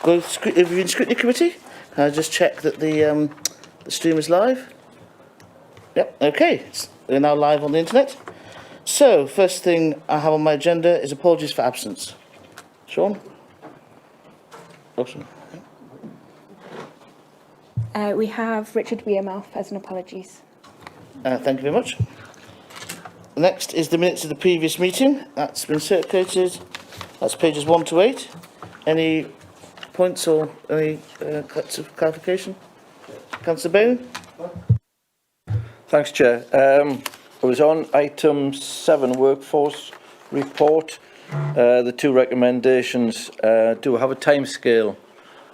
Go if you're in Scrutiny Committee, just check that the stream is live. Yep, okay. We're now live on the internet. So, first thing I have on my agenda is apologies for absence. Sean? Awesome. We have Richard Wearmouth as an apologies. Thank you very much. Next is the minutes of the previous meeting. That's been circulated. That's pages 1 to 8. Any points or any clarification? Councillor Bain? Thanks, Chair. I was on item 7, workforce report. The two recommendations. Do I have a time scale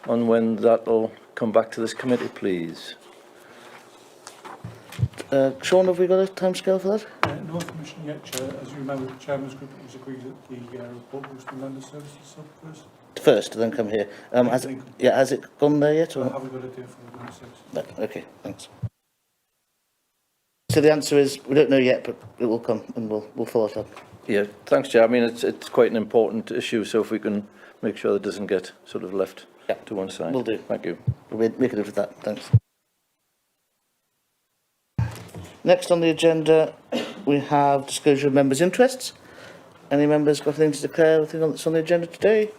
on when that will come back to this committee, please? Sean, have we got a timescale for that? No information yet, Chair. As you remember, the Chairman's Group has agreed that the report goes to the Land Services sub first. First, then come here. Has it gone there yet? Or? I haven't got a date for the Land Services. No, okay, thanks. So the answer is we don't know yet, but it will come, and we'll follow it up. Yeah, thanks, Chair. I mean, it's quite an important issue, so if we can make sure that it doesn't get sort of left to one side. Will do. Thank you. We'll make a note of that. Thanks. Next on the agenda, we have disclosure of members' interests. Any members got anything to declare? Anything that's on the agenda today?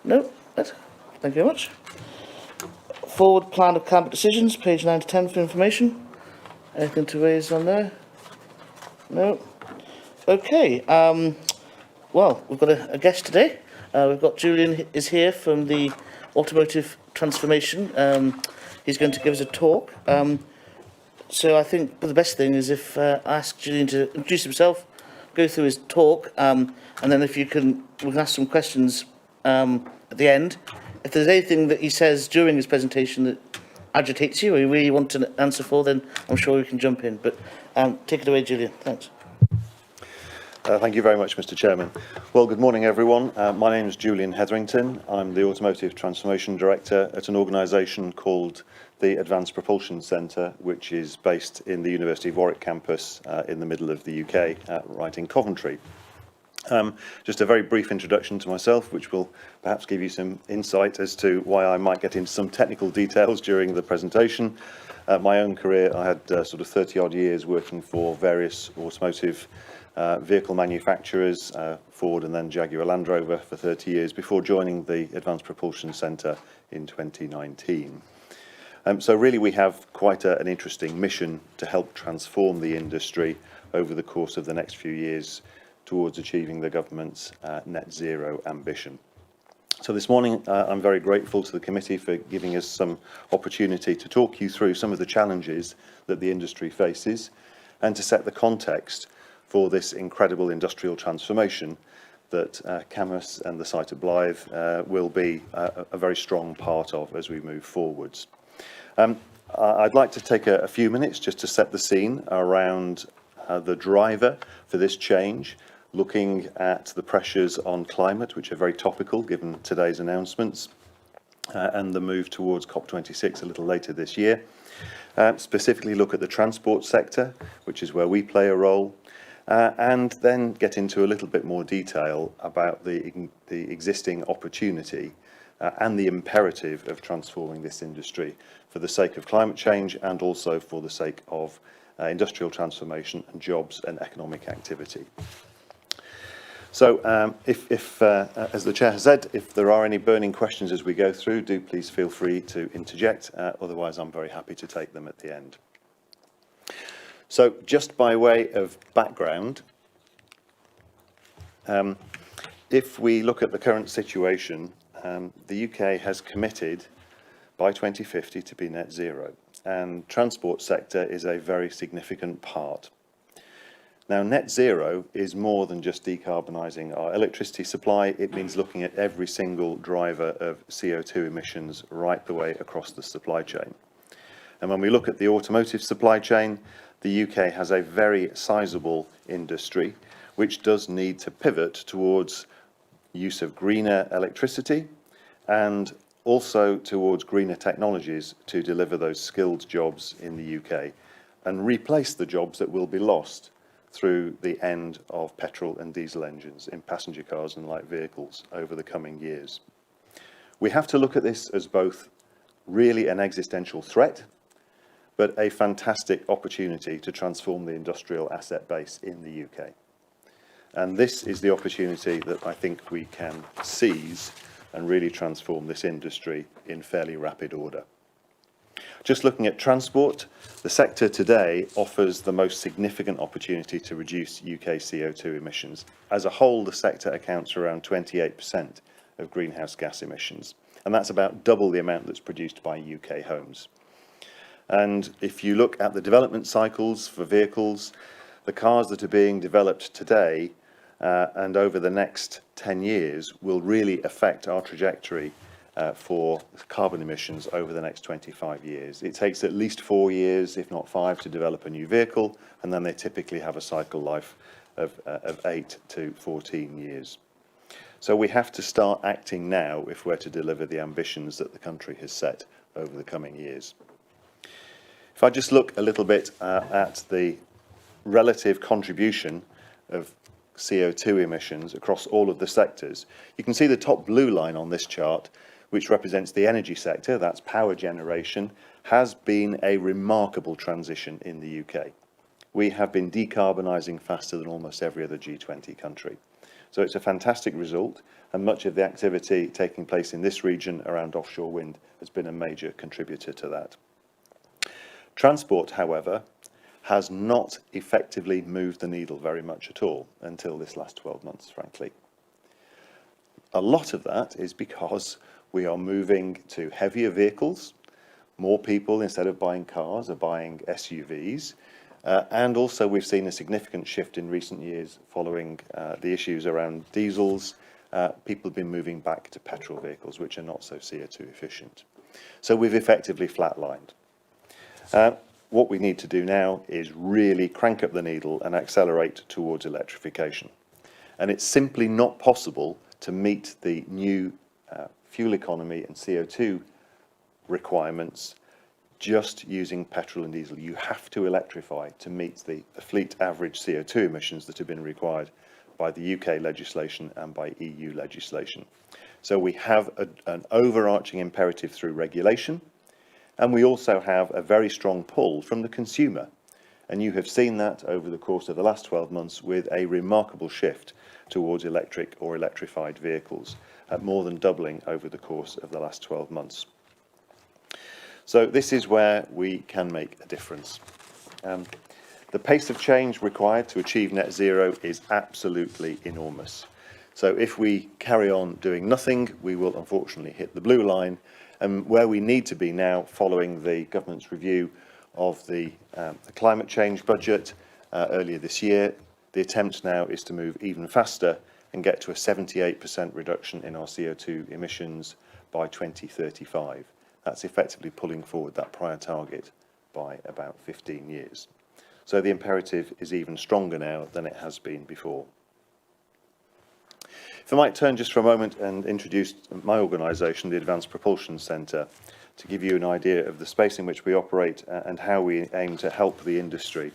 No? Right. Thank you very much. Forward plan of cabinet decisions, page 9 to 10 for information. Anything to raise on there? No? Okay. Well, we've got a guest today. We've got Julian is here from the Automotive Transformation. He's going to give us a talk. So I think the best thing is if I ask Julian to introduce himself, go through his talk, and then if you can, we can ask some questions at the end. If there's anything that he says during his presentation that agitates you or you really want an answer for, then I'm sure we can jump in. But take it away, Julian. Thanks. Thank you very much, Mr. Chairman. Well, good morning, everyone. My name is Julian Hetherington. I'm the Automotive Transformation Director at an organisation called the Advanced Propulsion Centre, which is based in the University of Warwick campus in the middle of the UK, right in Coventry. Just a very brief introduction to myself, which will perhaps give you some insight as to why I might get into some technical details during the presentation. My own career, I had sort of 30-odd years working for various automotive vehicle manufacturers, Ford and then Jaguar Land Rover for 30 years before joining the Advanced Propulsion Centre in 2019. So really we have quite an interesting mission to help transform the industry over the course of the next few years towards achieving the government's net zero ambition. So this morning I'm very grateful to the committee for giving us some opportunity to talk you through some of the challenges that the industry faces and to set the context for this incredible industrial transformation that Camus and the site of Blythe will be a very strong part of as we move forwards. I'd like to take a few minutes just to set the scene around the driver for this change, looking at the pressures on climate, which are very topical given today's announcements, and the move towards COP26 a little later this year. Specifically look at the transport sector, which is where we play a role, and then get into a little bit more detail about the existing opportunity and the imperative of transforming this industry for the sake of climate change and also for the sake of industrial transformation and jobs and economic activity. So as the Chair has said, if there are any burning questions as we go through, do please feel free to interject. Otherwise, I'm very happy to take them at the end. So just by way of background, if we look at the current situation, the UK has committed by 2050 to be net zero, and transport sector is a very significant part. Now, net zero is more than just decarbonising our electricity supply. It means looking at every single driver of CO2 emissions right the way across the supply chain. And when we look at the automotive supply chain, the UK has a very sizable industry which does need to pivot towards use of greener electricity and also towards greener technologies to deliver those skilled jobs in the UK and replace the jobs that will be lost through the end of petrol and diesel engines in passenger cars and light vehicles over the coming years. We have to look at this as both really an existential threat, but a fantastic opportunity to transform the industrial asset base in the UK. And this is the opportunity that I think we can seize and really transform this industry in fairly rapid order. Just looking at transport, the sector today offers the most significant opportunity to reduce UK CO2 emissions. As a whole, the sector accounts for around 28% of greenhouse gas emissions, and that's about double the amount that's produced by UK homes. And if you look at the development cycles for vehicles, the cars that are being developed today and over the next 10 years will really affect our trajectory for carbon emissions over the next 25 years. It takes at least 4 years, if not 5, to develop a new vehicle, and then they typically have a cycle life of 8 to 14 years. So we have to start acting now if we're to deliver the ambitions that the country has set over the coming years. If I just look a little bit at the relative contribution of CO2 emissions across all of the sectors, you can see the top blue line on this chart, which represents the energy sector, that's power generation, has been a remarkable transition in the UK. We have been decarbonising faster than almost every other G20 country. So it's a fantastic result, and much of the activity taking place in this region around offshore wind has been a major contributor to that. Transport, however, has not effectively moved the needle very much at all until this last 12 months, frankly. A lot of that is because we are moving to heavier vehicles. More people, instead of buying cars, are buying SUVs. And also we've seen a significant shift in recent years following the issues around diesels. People have been moving back to petrol vehicles, which are not so CO2 efficient. So we've effectively flatlined. What we need to do now is really crank up the needle and accelerate towards electrification. And it's simply not possible to meet the new fuel economy and CO2 requirements just using petrol and diesel. You have to electrify to meet the fleet average CO2 emissions that have been required by the UK legislation and by EU legislation. So we have an overarching imperative through regulation, and we also have a very strong pull from the consumer. And you have seen that over the course of the last 12 months with a remarkable shift towards electric or electrified vehicles, more than doubling over the course of the last 12 months. So this is where we can make a difference. The pace of change required to achieve net zero is absolutely enormous. So if we carry on doing nothing, we will unfortunately hit the blue line. And where we need to be now, following the government's review of the climate change budget earlier this year, the attempt now is to move even faster and get to a 78% reduction in our CO2 emissions by 2035. That's effectively pulling forward that prior target by about 15 years. So the imperative is even stronger now than it has been before. If I might turn just for a moment and introduce my organisation, the Advanced Propulsion Centre, to give you an idea of the space in which we operate and how we aim to help the industry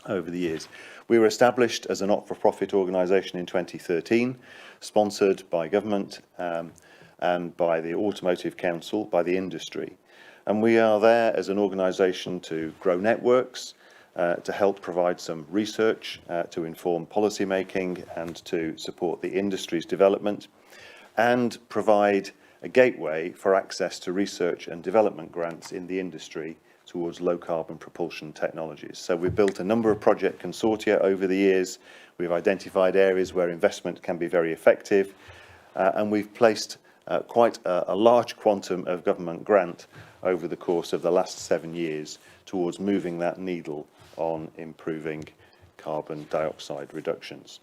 over the years. We were established as a not-for-profit organisation in 2013, sponsored by government and by the Automotive Council, by the industry. And we are there as an organisation to grow networks, to help provide some research, to inform policy making and to support the industry's development, and provide a gateway for access to research and development grants in the industry towards low carbon propulsion technologies. So we've built a number of project consortia over the years. We've identified areas where investment can be very effective, and we've placed quite a large quantum of government grant over the course of the last 7 years towards moving that needle on improving carbon dioxide reductions.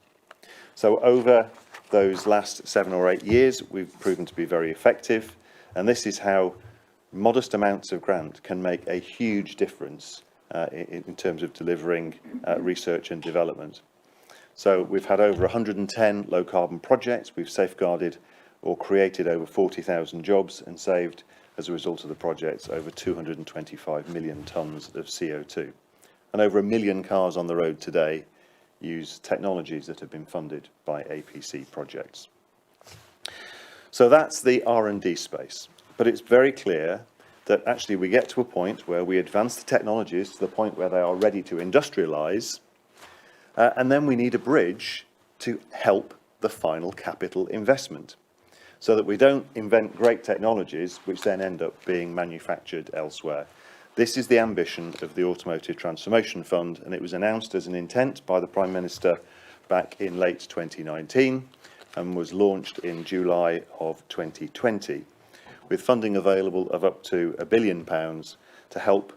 So over those last 7 or 8 years, we've proven to be very effective, and this is how modest amounts of grant can make a huge difference in terms of delivering research and development. So we've had over 110 low carbon projects. We've safeguarded or created over 40,000 jobs and saved, as a result of the projects, over 225 million tonnes of CO2. And over 1 million cars on the road today use technologies that have been funded by APC projects. So that's the R&D space. But it's very clear that actually we get to a point where we advance the technologies to the point where they are ready to industrialise, and then we need a bridge to help the final capital investment, so that we don't invent great technologies which then end up being manufactured elsewhere. This is the ambition of the Automotive Transformation Fund, and it was announced as an intent by the Prime Minister back in late 2019 and was launched in July of 2020, with funding available of up to £1 billion to help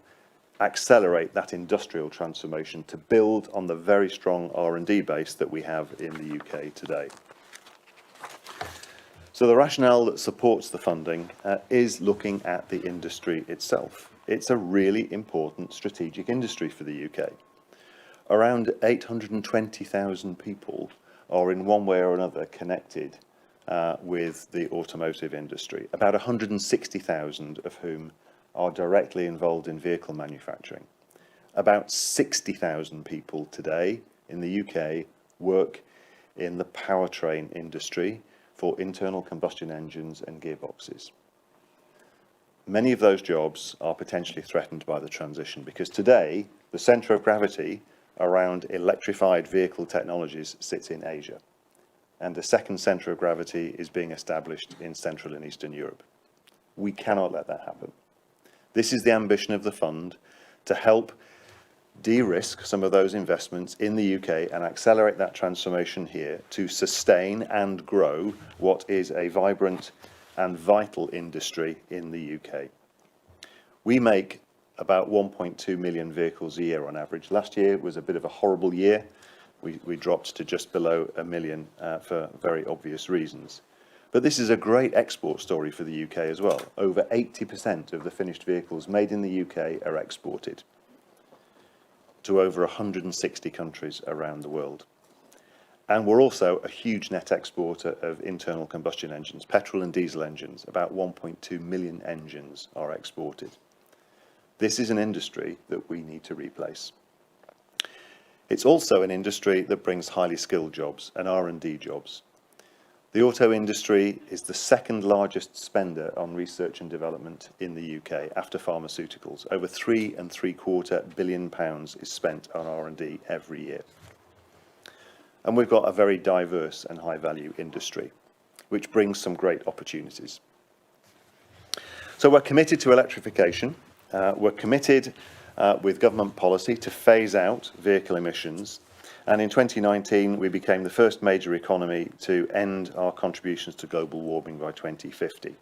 accelerate that industrial transformation, to build on the very strong R&D base that we have in the UK today. So the rationale that supports the funding is looking at the industry itself. It's a really important strategic industry for the UK. Around 820,000 people are in one way or another connected with the automotive industry, about 160,000 of whom are directly involved in vehicle manufacturing. About 60,000 people today in the UK work in the powertrain industry for internal combustion engines and gearboxes. Many of those jobs are potentially threatened by the transition because today the centre of gravity around electrified vehicle technologies sits in Asia, and a second centre of gravity is being established in Central and Eastern Europe. We cannot let that happen. This is the ambition of the fund, to help de-risk some of those investments in the UK and accelerate that transformation here to sustain and grow what is a vibrant and vital industry in the UK. We make about 1.2 million vehicles a year on average. Last year was a bit of a horrible year. We dropped to just below 1 million for very obvious reasons. But this is a great export story for the UK as well. Over 80% of the finished vehicles made in the UK are exported to over 160 countries around the world. And we're also a huge net exporter of internal combustion engines, petrol and diesel engines. About 1.2 million engines are exported. This is an industry that we need to replace. It's also an industry that brings highly skilled jobs and R&D jobs. The auto industry is the second largest spender on research and development in the UK after pharmaceuticals. Over £3.75 billion is spent on R&D every year. And we've got a very diverse and high value industry, which brings some great opportunities. So we're committed to electrification. We're committed with government policy to phase out vehicle emissions. And in 2019, we became the first major economy to end our contributions to global warming by 2050.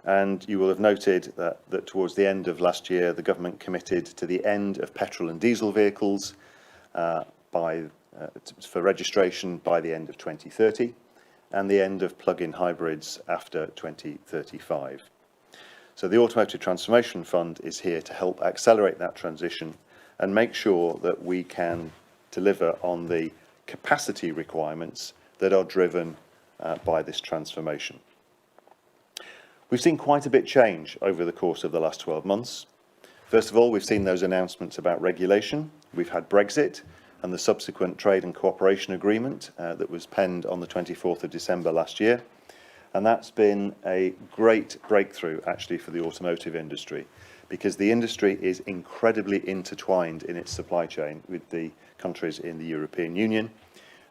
And you will have noted that towards the end of last year, the government committed to the end of petrol and diesel vehicles for registration by the end of 2030, and the end of plug-in hybrids after 2035. So the Automotive Transformation Fund is here to help accelerate that transition and make sure that we can deliver on the capacity requirements that are driven by this transformation. We've seen quite a bit change over the course of the last 12 months. First of all, we've seen those announcements about regulation. We've had Brexit and the subsequent trade and cooperation agreement that was penned on the 24th of December last year. And that's been a great breakthrough actually for the automotive industry, because the industry is incredibly intertwined in its supply chain with the countries in the European Union.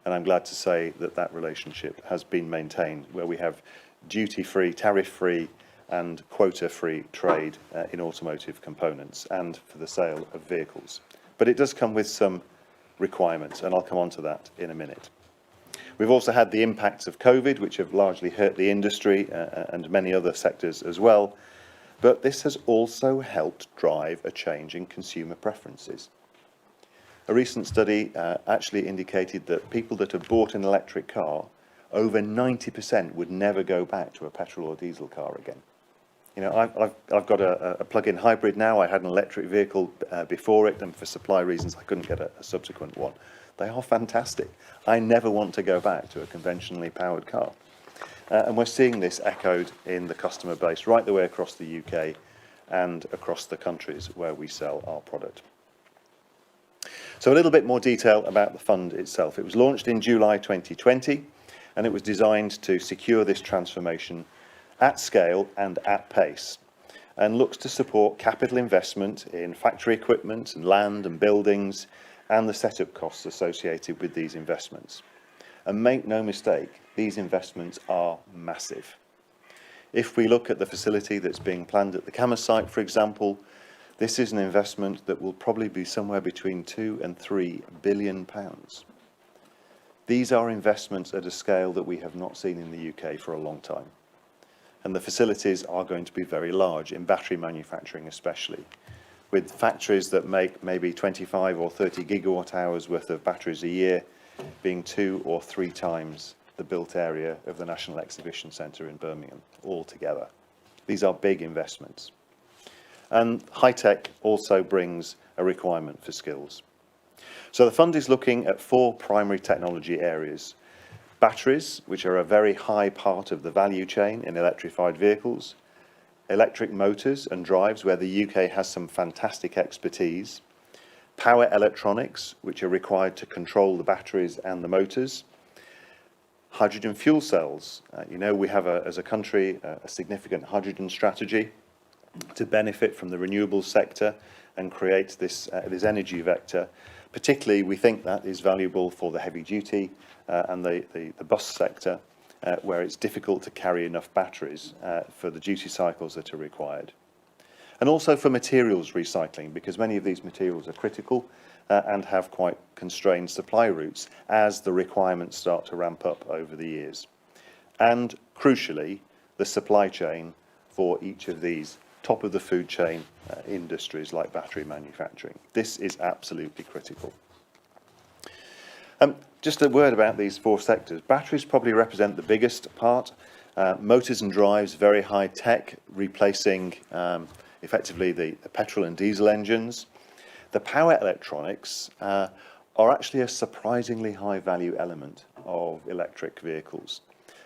And I'm glad to say that that relationship has been maintained, where we have duty-free, tariff-free and quota-free trade in automotive components and for the sale of vehicles. But it does come with some requirements, and I'll come on to that in a minute. We've also had the impacts of COVID, which have largely hurt the industry and many other sectors as well. But this has also helped drive a change in consumer preferences. A recent study actually indicated that people that have bought an electric car, over 90% would never go back to a petrol or diesel car again. You know, I've got a plug-in hybrid now. I had an electric vehicle before it, and for supply reasons I couldn't get a subsequent one. They are fantastic. I never want to go back to a conventionally powered car. And we're seeing this echoed in the customer base right the way across the UK and across the countries where we sell our product. So a little bit more detail about the fund itself. It was launched in July 2020, and it was designed to secure this transformation at scale and at pace, and looks to support capital investment in factory equipment and land and buildings and the setup costs associated with these investments. And make no mistake, these investments are massive. If we look at the facility that's being planned at the Cammer site, for example, this is an investment that will probably be somewhere between £2 and £3 billion. These are investments at a scale that we have not seen in the UK for a long time. And the facilities are going to be very large, in battery manufacturing especially, with factories that make maybe 25 or 30 gigawatt hours worth of batteries a year being 2 or 3 times the built area of the National Exhibition Centre in Birmingham altogether. These are big investments. And high-tech also brings a requirement for skills. So the fund is looking at 4 primary technology areas. Batteries, which are a very high part of the value chain in electrified vehicles. Electric motors and drives, where the UK has some fantastic expertise. Power electronics, which are required to control the batteries and the motors. Hydrogen fuel cells. You know, we have, as a country, a significant hydrogen strategy to benefit from the renewables sector and create this energy vector. Particularly, we think that is valuable for the heavy duty and the bus sector, where it's difficult to carry enough batteries for the duty cycles that are required. And also for materials recycling, because many of these materials are critical and have quite constrained supply routes as the requirements start to ramp up over the years. And crucially, the supply chain for each of these top of the food chain industries like battery manufacturing. This is absolutely critical. Just a word about these 4 sectors. Batteries probably represent the biggest part. Motors and drives, very high tech, replacing effectively the petrol and diesel engines. The power electronics are actually a surprisingly high value element of electric vehicles.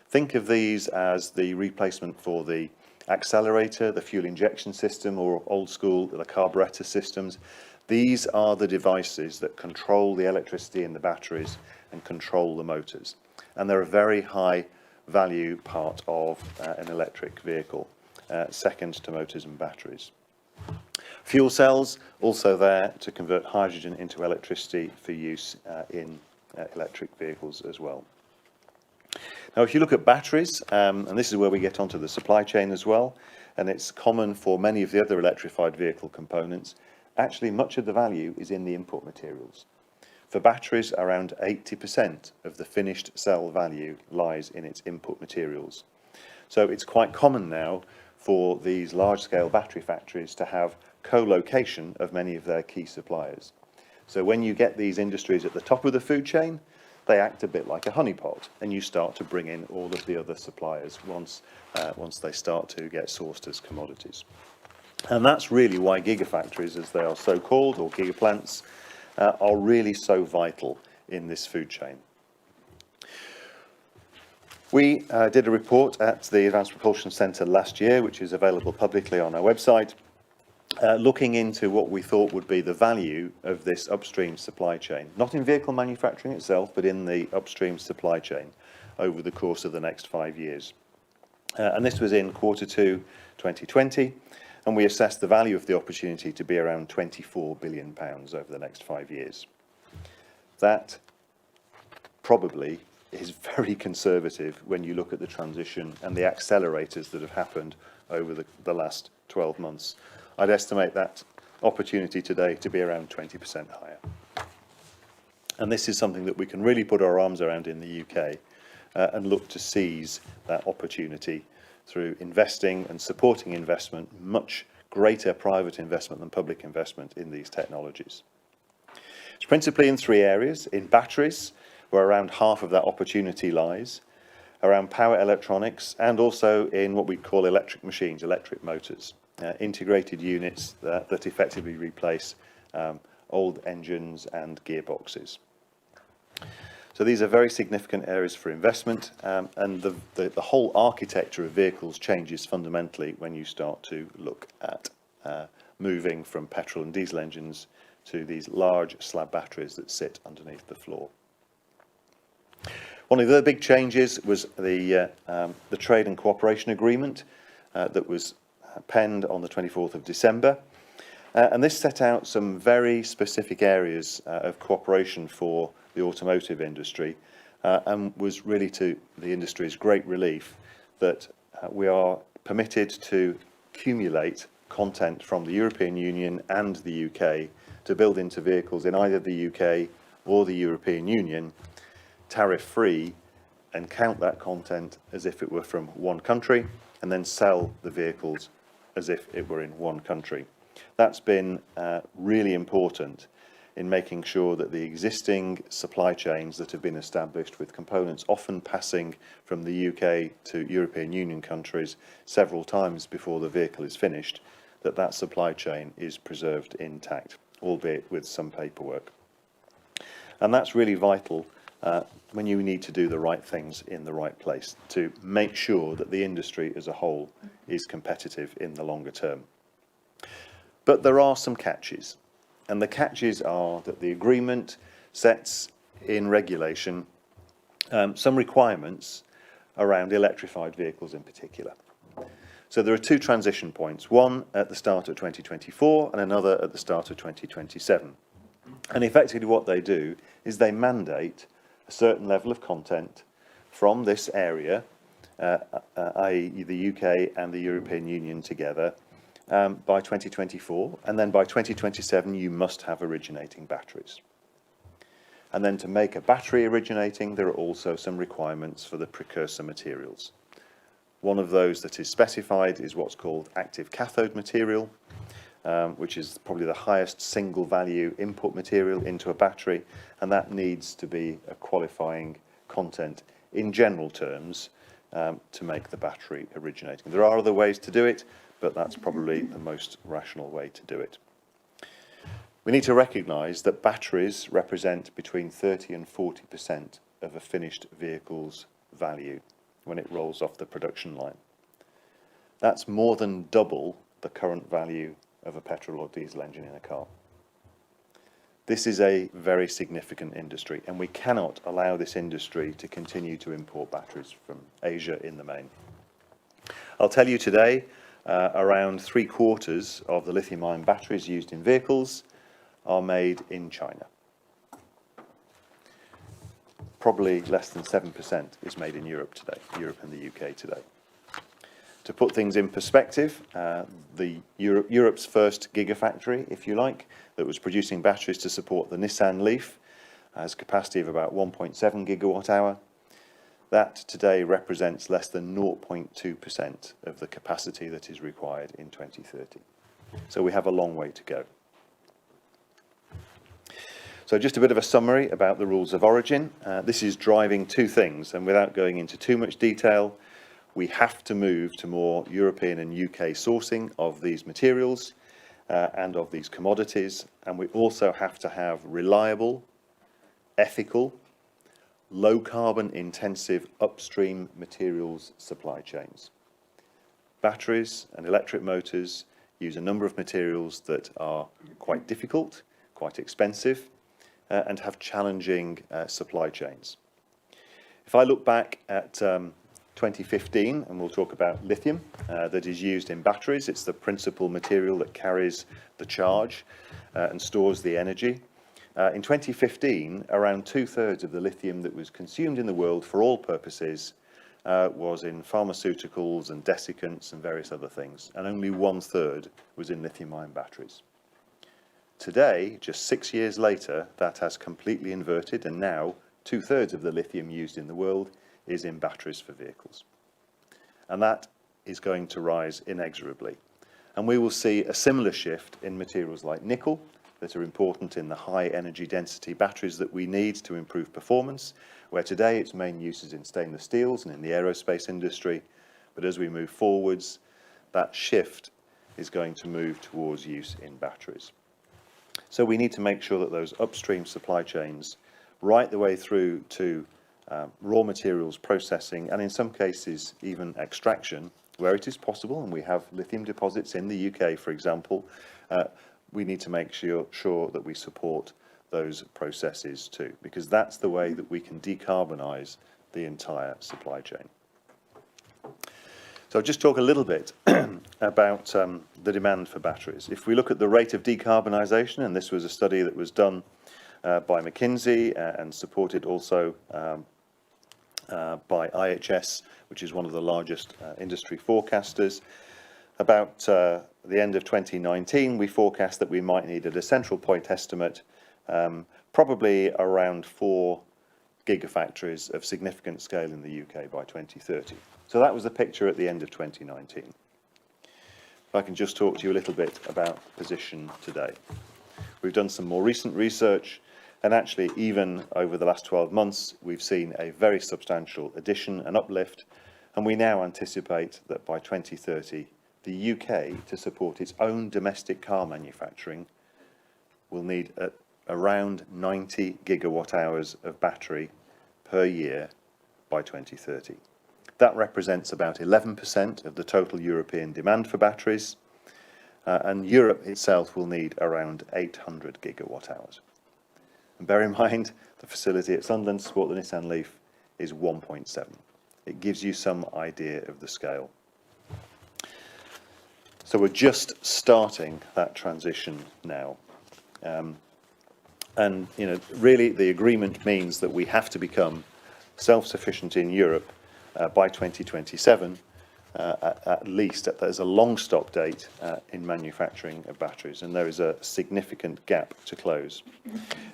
Think of these as the replacement for the accelerator, the fuel injection system, or old school, the carburetor systems. These are the devices that control the electricity in the batteries and control the motors. And they're a very high value part of an electric vehicle, second to motors and batteries. Fuel cells, also there to convert hydrogen into electricity for use in electric vehicles as well. Now, if you look at batteries, and this is where we get onto the supply chain as well, and it's common for many of the other electrified vehicle components, actually much of the value is in the input materials. For batteries, around 80% of the finished cell value lies in its input materials. So it's quite common now for these large-scale battery factories to have co-location of many of their key suppliers. So when you get these industries at the top of the food chain, they act a bit like a honeypot, and you start to bring in all of the other suppliers once they start to get sourced as commodities. And that's really why gigafactories, as they are so called, or gigaplants, are really so vital in this food chain. We did a report at the Advanced Propulsion Centre last year, which is available publicly on our website, looking into what we thought would be the value of this upstream supply chain, not in vehicle manufacturing itself, but in the upstream supply chain over the course of the next 5 years. And this was in Q2 2020, and we assessed the value of the opportunity to be around £24 billion over the next 5 years. That probably is very conservative when you look at the transition and the accelerators that have happened over the last 12 months. I'd estimate that opportunity today to be around 20% higher. And this is something that we can really put our arms around in the UK and look to seize that opportunity through investing and supporting investment, much greater private investment than public investment in these technologies. It's principally in 3 areas: in batteries, where around half of that opportunity lies, around power electronics, and also in what we call electric machines, electric motors, integrated units that effectively replace old engines and gearboxes. So these are very significant areas for investment, and the whole architecture of vehicles changes fundamentally when you start to look at moving from petrol and diesel engines to these large slab batteries that sit underneath the floor. One of the big changes was the Trade and Cooperation Agreement that was penned on the 24th of December. And this set out some very specific areas of cooperation for the automotive industry and was really to the industry's great relief that we are permitted to accumulate content from the European Union and the UK to build into vehicles in either the UK or the European Union, tariff-free, and count that content as if it were from one country, and then sell the vehicles as if it were in one country. That's been really important in making sure that the existing supply chains that have been established, with components often passing from the UK to European Union countries several times before the vehicle is finished, that supply chain is preserved intact, albeit with some paperwork. And that's really vital when you need to do the right things in the right place to make sure that the industry as a whole is competitive in the longer term. But there are some catches, and the catches are that the agreement sets in regulation some requirements around electrified vehicles in particular. So there are two transition points, one at the start of 2024 and another at the start of 2027. And effectively what they do is they mandate a certain level of content from this area, i.e. the UK and the European Union together, by 2024, and then by 2027 you must have originating batteries. And then to make a battery originating, there are also some requirements for the precursor materials. One of those that is specified is what's called active cathode material, which is probably the highest single value input material into a battery, and that needs to be a qualifying content in general terms to make the battery originating. There are other ways to do it, but that's probably the most rational way to do it. We need to recognise that batteries represent between 30 and 40% of a finished vehicle's value when it rolls off the production line. That's more than double the current value of a petrol or diesel engine in a car. This is a very significant industry, and we cannot allow this industry to continue to import batteries from Asia in the main. I'll tell you today, around 3/4 of the lithium-ion batteries used in vehicles are made in China. Probably less than 7% is made in Europe today, Europe and the UK today. To put things in perspective, Europe's first gigafactory, if you like, that was producing batteries to support the Nissan Leaf has a capacity of about 1.7 gigawatt hour. That today represents less than 0.2% of the capacity that is required in 2030. So we have a long way to go. So just a bit of a summary about the rules of origin. This is driving two things, and without going into too much detail, we have to move to more European and UK sourcing of these materials and of these commodities, and we also have to have reliable, ethical, low carbon intensive upstream materials supply chains. Batteries and electric motors use a number of materials that are quite difficult, quite expensive, and have challenging supply chains. If I look back at 2015, and we'll talk about lithium that is used in batteries, it's the principal material that carries the charge and stores the energy. In 2015, around 2/3 of the lithium that was consumed in the world for all purposes was in pharmaceuticals and desiccants and various other things, and only 1/3 was in lithium-ion batteries. Today, just 6 years later, that has completely inverted, and now 2/3 of the lithium used in the world is in batteries for vehicles. And that is going to rise inexorably. And we will see a similar shift in materials like nickel that are important in the high energy density batteries that we need to improve performance, where today its main use is in stainless steels and in the aerospace industry. But as we move forwards, that shift is going to move towards use in batteries. So we need to make sure that those upstream supply chains, right the way through to raw materials processing, and in some cases even extraction, where it is possible, and we have lithium deposits in the UK, for example, we need to make sure that we support those processes too, because that's the way that we can decarbonise the entire supply chain. So I'll just talk a little bit about the demand for batteries. If we look at the rate of decarbonisation, and this was a study that was done by McKinsey and supported also by IHS, which is one of the largest industry forecasters. About the end of 2019, we forecast that we might need, at a central point estimate, probably around 4 gigafactories of significant scale in the UK by 2030. So that was the picture at the end of 2019. If I can just talk to you a little bit about the position today. We've done some more recent research, and actually even over the last 12 months, we've seen a very substantial addition and uplift, and we now anticipate that by 2030, the UK, to support its own domestic car manufacturing, will need around 90 gigawatt hours of battery per year by 2030. That represents about 11% of the total European demand for batteries, and Europe itself will need around 800 gigawatt hours. And bear in mind, the facility at Sunderland to support the Nissan Leaf is 1.7. It gives you some idea of the scale. So we're just starting that transition now. And really the agreement means that we have to become self-sufficient in Europe by 2027, at least. There's a long stop date in manufacturing of batteries, and there is a significant gap to close.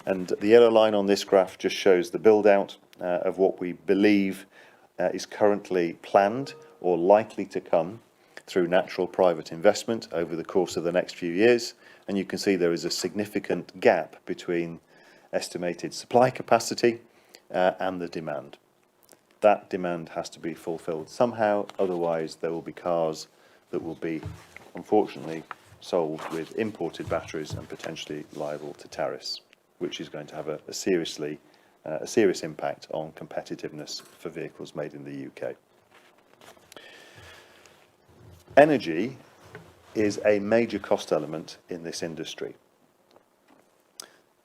And the yellow line on this graph just shows the build out of what we believe is currently planned or likely to come through natural private investment over the course of the next few years. And you can see there is a significant gap between estimated supply capacity and the demand. That demand has to be fulfilled somehow, otherwise there will be cars that will be, unfortunately, sold with imported batteries and potentially liable to tariffs, which is going to have a serious impact on competitiveness for vehicles made in the UK. Energy is a major cost element in this industry.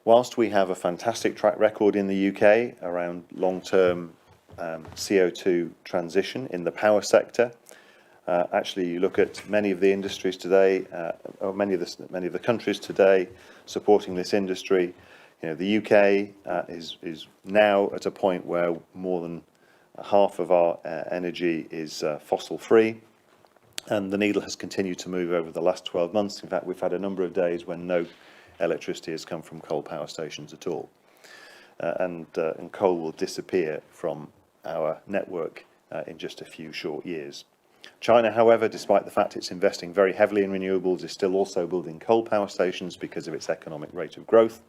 Whilst we have a fantastic track record in the UK around long-term CO2 transition in the power sector, actually you look at many of the industries today, or many of the countries today supporting this industry. The UK is now at a point where more than half of our energy is fossil-free, and the needle has continued to move over the last 12 months. In fact, we've had a number of days when no electricity has come from coal power stations at all, and coal will disappear from our network in just a few short years. China, however, despite the fact it's investing very heavily in renewables, is still also building coal power stations because of its economic rate of growth.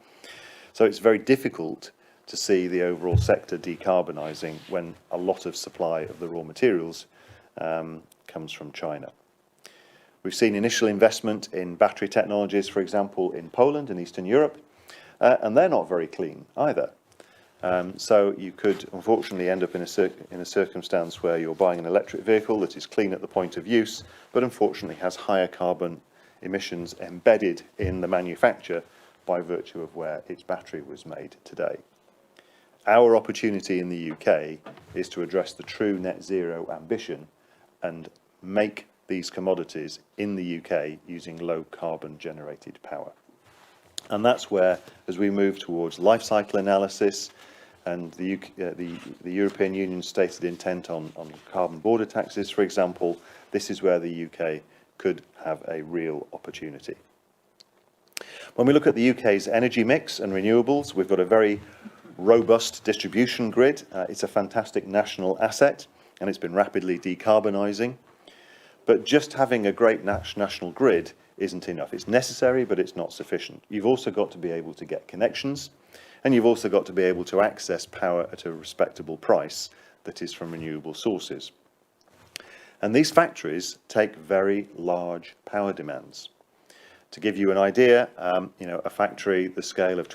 So it's very difficult to see the overall sector decarbonising when a lot of supply of the raw materials comes from China. We've seen initial investment in battery technologies, for example, in Poland and Eastern Europe, and they're not very clean either. So you could unfortunately end up in a circumstance where you're buying an electric vehicle that is clean at the point of use, but unfortunately has higher carbon emissions embedded in the manufacture by virtue of where its battery was made today. Our opportunity in the UK is to address the true net zero ambition and make these commodities in the UK using low carbon generated power. And that's where, as we move towards life cycle analysis and the European Union's stated intent on carbon border taxes, for example, this is where the UK could have a real opportunity. When we look at the UK's energy mix and renewables, we've got a very robust distribution grid. It's a fantastic national asset, and it's been rapidly decarbonising. But just having a great national grid isn't enough. It's necessary, but it's not sufficient. You've also got to be able to get connections, and you've also got to be able to access power at a respectable price that is from renewable sources. And these factories take very large power demands. To give you an idea, a factory the scale of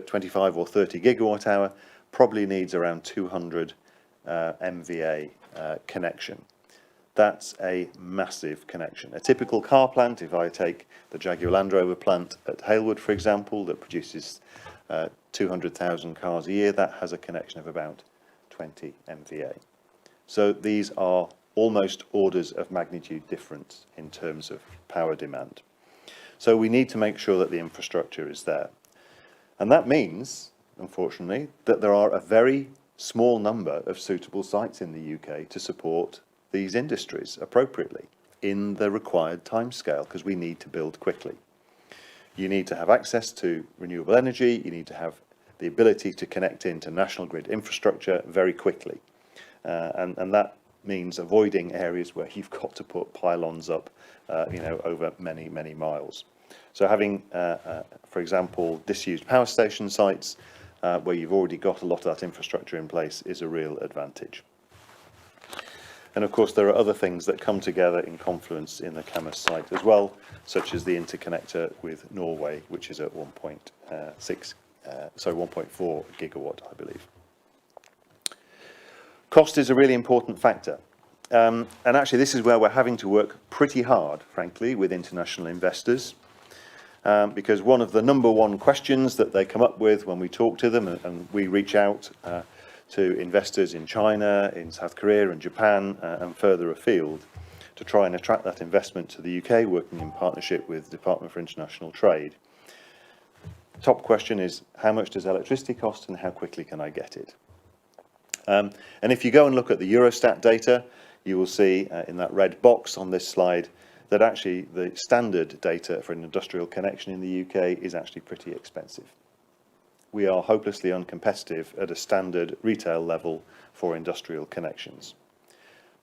25 or 30 gigawatt hour probably needs around 200 MVA connection. That's a massive connection. A typical car plant, if I take the Jaguar Land Rover plant at Halewood, for example, that produces 200,000 cars a year, that has a connection of about 20 MVA. So these are almost orders of magnitude difference in terms of power demand. So we need to make sure that the infrastructure is there. And that means, unfortunately, that there are a very small number of suitable sites in the UK to support these industries appropriately in the required timescale, because we need to build quickly. You need to have access to renewable energy, you need to have the ability to connect into national grid infrastructure very quickly. And that means avoiding areas where you've got to put pylons up, over many, many miles. So having, for example, disused power station sites where you've already got a lot of that infrastructure in place is a real advantage. And of course, there are other things that come together in confluence in the Camas site as well, such as the interconnector with Norway, which is at 1.4 gigawatt, I believe. Cost is a really important factor. And actually, this is where we're having to work pretty hard, frankly, with international investors. Because one of the number one questions that they come up with when we talk to them, and we reach out to investors in China, in South Korea and Japan, and further afield, to try and attract that investment to the UK, working in partnership with the Department for International Trade. Top question is, how much does electricity cost and how quickly can I get it? And if you go and look at the Eurostat data, you will see in that red box on this slide that actually the standard data for an industrial connection in the UK is actually pretty expensive. We are hopelessly uncompetitive at a standard retail level for industrial connections.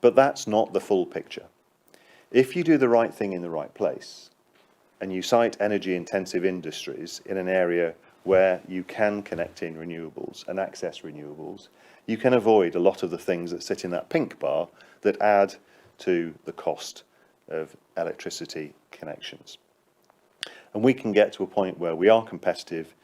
But that's not the full picture. If you do the right thing in the right place, and you site energy-intensive industries in an area where you can connect in renewables and access renewables, you can avoid a lot of the things that sit in that pink bar that add to the cost of electricity connections. And we can get to a point where we are competitive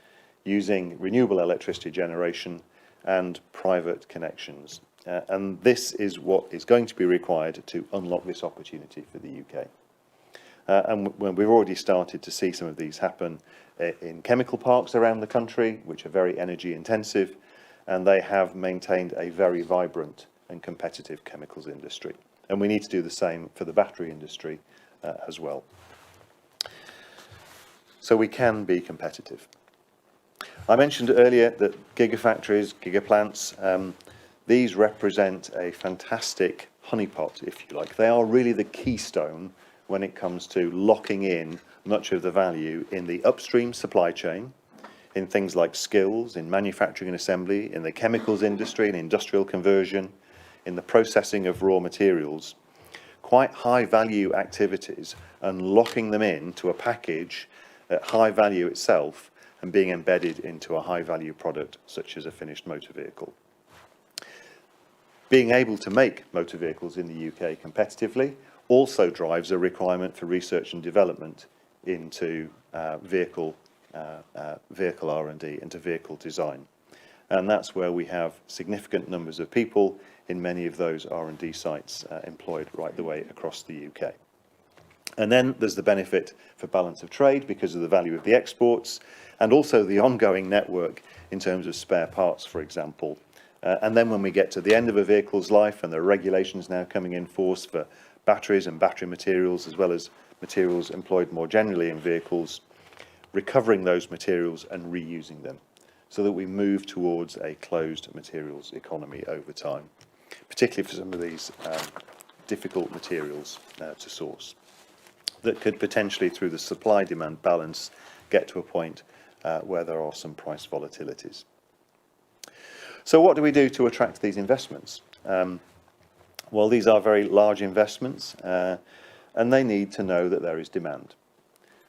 using renewable electricity generation and private connections. And this is what is going to be required to unlock this opportunity for the UK. And when we've already started to see some of these happen in chemical parks around the country, which are very energy intensive, and they have maintained a very vibrant and competitive chemicals industry. And we need to do the same for the battery industry as well. So we can be competitive. I mentioned earlier that gigafactories, gigaplants, these represent a fantastic honeypot, if you like. They are really the keystone when it comes to locking in much of the value in the upstream supply chain, in things like skills, in manufacturing and assembly, in the chemicals industry and industrial conversion, in the processing of raw materials. Quite high value activities, and locking them into a package at high value itself and being embedded into a high value product such as a finished motor vehicle. Being able to make motor vehicles in the UK competitively also drives a requirement for research and development into vehicle R&D, into vehicle design. And that's where we have significant numbers of people in many of those R&D sites employed right the way across the UK. And then there's the benefit for balance of trade because of the value of the exports, and also the ongoing network in terms of spare parts, for example. And then when we get to the end of a vehicle's life, and there are regulations now coming in force for batteries and battery materials, as well as materials employed more generally in vehicles, recovering those materials and reusing them, so that we move towards a closed materials economy over time, particularly for some of these difficult materials to source, that could potentially, through the supply-demand balance, get to a point where there are some price volatilities. So what do we do to attract these investments? Well, these are very large investments, and they need to know that there is demand.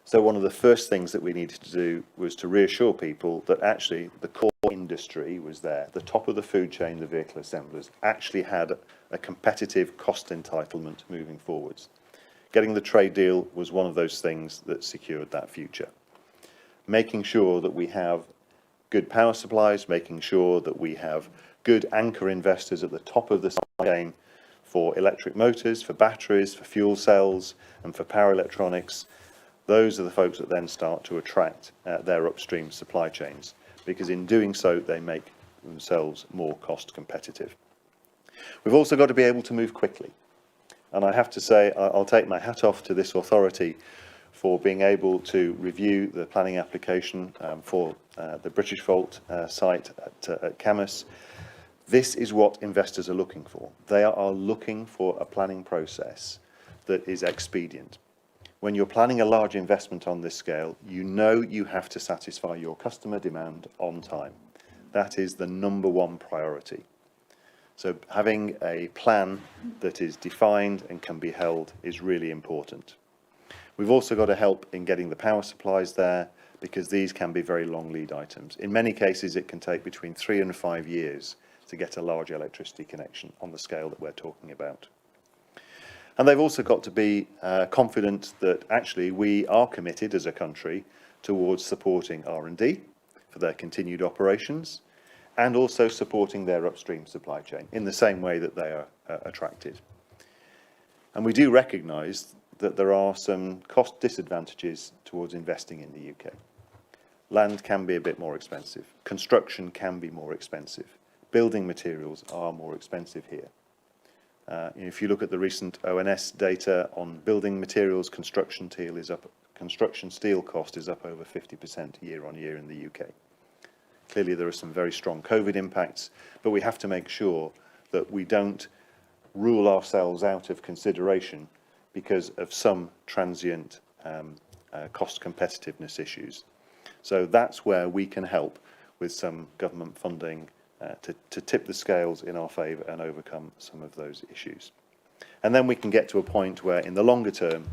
So one of the first things that we needed to do was to reassure people that actually the core industry was there. The top of the food chain, the vehicle assemblers, actually had a competitive cost entitlement moving forwards. Getting the trade deal was one of those things that secured that future. Making sure that we have good power supplies, making sure that we have good anchor investors at the top of the supply chain for electric motors, for batteries, for fuel cells, and for power electronics. Those are the folks that then start to attract their upstream supply chains, because in doing so, they make themselves more cost competitive. We've also got to be able to move quickly. And I have to say, I'll take my hat off to this authority for being able to review the planning application for the British Volt site at Camas. This is what investors are looking for. They are looking for a planning process that is expedient. When you're planning a large investment on this scale, you know you have to satisfy your customer demand on time. That is the number one priority. So having a plan that is defined and can be held is really important. We've also got to help in getting the power supplies there, because these can be very long lead items. In many cases, it can take between 3 and 5 years to get a large electricity connection on the scale that we're talking about. And they've also got to be confident that actually we are committed as a country towards supporting R&D for their continued operations, and also supporting their upstream supply chain in the same way that they are attracted. And we do recognise that there are some cost disadvantages towards investing in the UK. Land can be a bit more expensive. Construction can be more expensive. Building materials are more expensive here. If you look at the recent ONS data on building materials, construction steel cost is up over 50% year on year in the UK. Clearly there are some very strong COVID impacts, but we have to make sure that we don't rule ourselves out of consideration because of some transient cost competitiveness issues. So that's where we can help with some government funding to tip the scales in our favour and overcome some of those issues. And then we can get to a point where in the longer term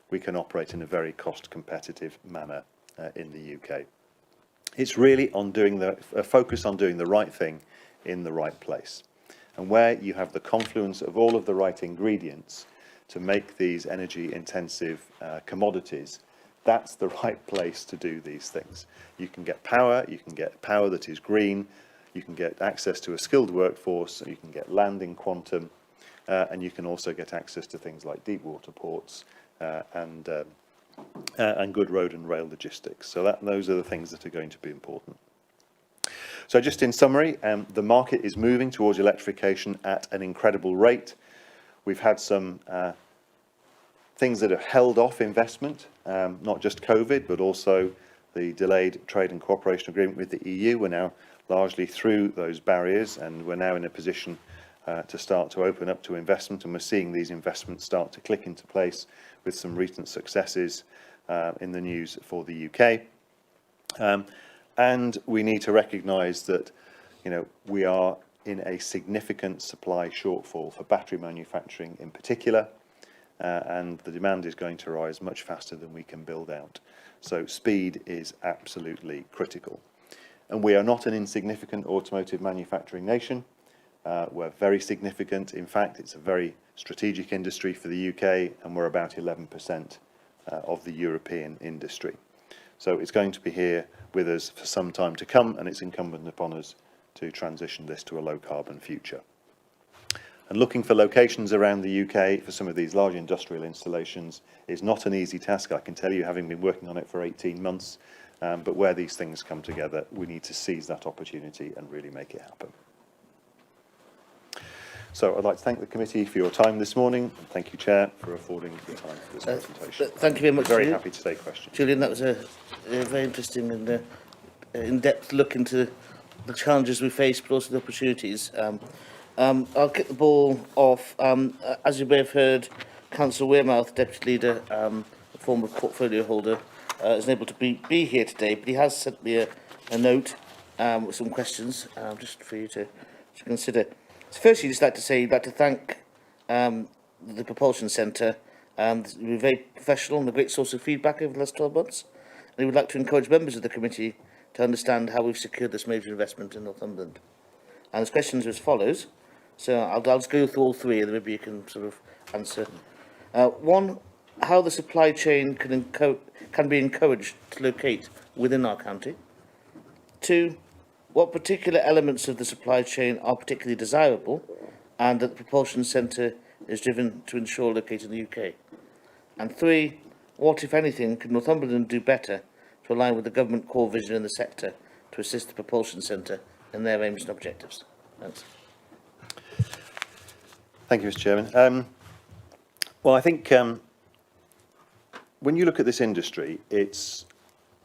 we can operate in a very cost competitive manner in the UK. It's really on doing a focus on doing the right thing in the right place. And where you have the confluence of all of the right ingredients to make these energy intensive commodities, that's the right place to do these things. You can get power that is green, you can get access to a skilled workforce, you can get land in quantum, and you can also get access to things like deep water ports and good road and rail logistics. So those are the things that are going to be important. So just in summary, the market is moving towards electrification at an incredible rate. We've had some things that have held off investment, not just COVID, but also the delayed trade and cooperation agreement with the EU. We're now largely through those barriers, and we're now in a position to start to open up to investment, and we're seeing these investments start to click into place with some recent successes in the news for the UK. And we need to recognise that, we are in a significant supply shortfall for battery manufacturing in particular, and the demand is going to rise much faster than we can build out. So speed is absolutely critical. And we are not an insignificant automotive manufacturing nation. We're very significant. In fact, it's a very strategic industry for the UK, and we're about 11% of the European industry. So it's going to be here with us for some time to come, and it's incumbent upon us to transition this to a low carbon future. And looking for locations around the UK for some of these large industrial installations is not an easy task, I can tell you, having been working on it for 18 months. But where these things come together, we need to seize that opportunity and really make it happen. So I'd like to thank the committee for your time this morning, and thank you, Chair, for affording the time for this presentation. Thank you very much. Very happy to take questions. Julian, that was a very interesting and in-depth look into the challenges we face, but also the opportunities. I'll kick the ball off. As you may have heard, Councillor Wearmouth, Deputy Leader, a former portfolio holder, isn't able to be here today, but he has sent me a note with some questions just for you to consider. So firstly, I'd like to thank the Propulsion Centre. You've been very professional and a great source of feedback over the last 12 months. And he would like to encourage members of the committee to understand how we've secured this major investment in Northumberland. And his questions are as follows. So I'll just go through all three, and then maybe you can sort of answer. One, how the supply chain can be encouraged to locate within our county. 2, what particular elements of the supply chain are particularly desirable and that the Propulsion Centre is driven to ensure located in the UK. And 3, what, if anything, can Northumberland do better to align with the government core vision in the sector to assist the Propulsion Centre and their aims and objectives. Thanks. Thank you, Mr. Chairman. Well, I think when you look at this industry, it's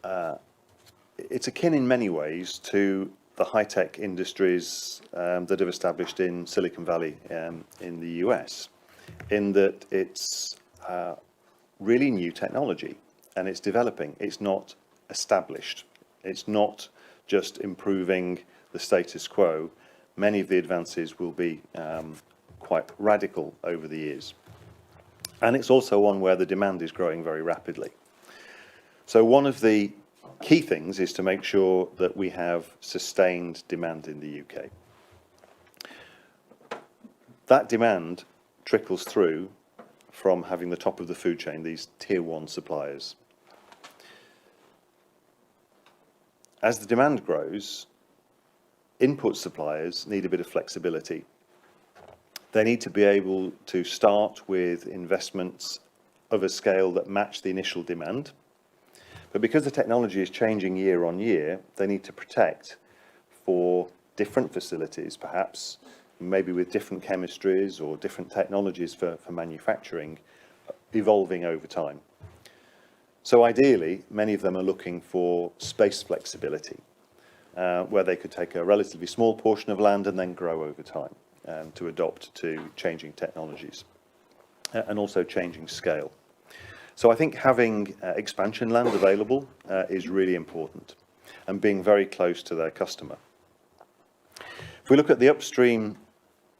akin in many ways to the high-tech industries that have established in Silicon Valley in the US, in that it's really new technology and it's developing. It's not established. It's not just improving the status quo. Many of the advances will be quite radical over the years. And it's also one where the demand is growing very rapidly. So one of the key things is to make sure that we have sustained demand in the UK. That demand trickles through from having the top of the food chain, these tier 1 suppliers. As the demand grows, input suppliers need a bit of flexibility. They need to be able to start with investments of a scale that match the initial demand. But because the technology is changing year on year, they need to protect for different facilities, perhaps, maybe with different chemistries or different technologies for manufacturing, evolving over time. So ideally, many of them are looking for space flexibility, where they could take a relatively small portion of land and then grow over time to adopt to changing technologies and also changing scale. So I think having expansion land available is really important, and being very close to their customer. If we look at the upstream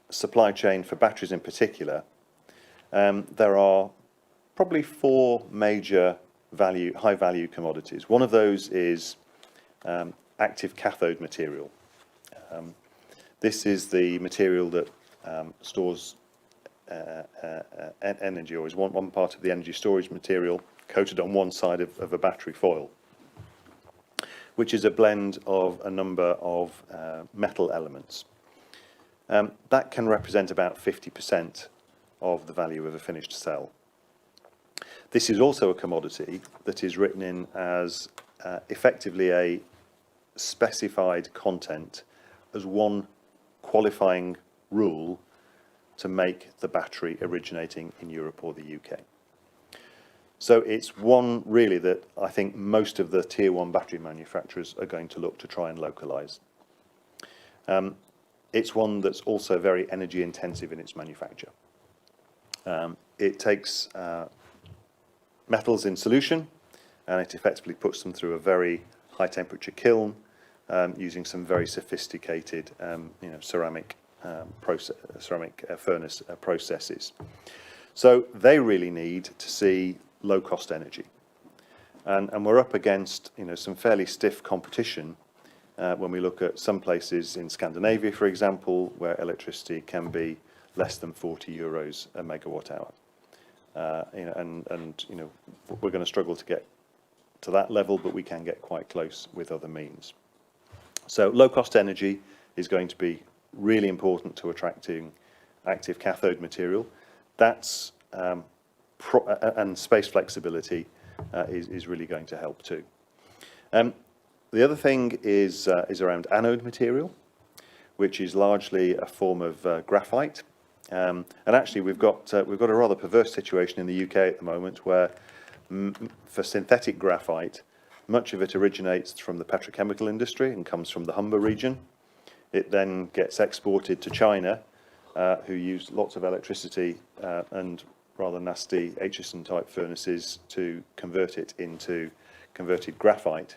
supply chain for batteries in particular, there are probably 4 major high value commodities. One of those is active cathode material. This is the material that stores energy, or is one part of the energy storage material coated on one side of a battery foil, which is a blend of a number of metal elements. That can represent about 50% of the value of a finished cell. This is also a commodity that is written in as effectively a specified content as one qualifying rule to make the battery originating in Europe or the UK. So it's one really that I think most of the tier 1 battery manufacturers are going to look to try and localize. It's one that's also very energy intensive in its manufacture. It takes metals in solution, and it effectively puts them through a very high temperature kiln using some very sophisticated ceramic furnace processes. So they really need to see low cost energy, and we're up against some fairly stiff competition when we look at some places in Scandinavia, for example, where electricity can be less than 40 euros a megawatt hour. We're going to struggle to get to that level, but we can get quite close with other means. So low cost energy is going to be really important to attracting active cathode material. That's and space flexibility is really going to help too. The other thing is around anode material, which is largely a form of graphite. And actually, we've got a rather perverse situation in the UK at the moment, where for synthetic graphite, much of it originates from the petrochemical industry and comes from the Humber region. It then gets exported to China, who use lots of electricity and rather nasty Acheson type furnaces to convert it into converted graphite.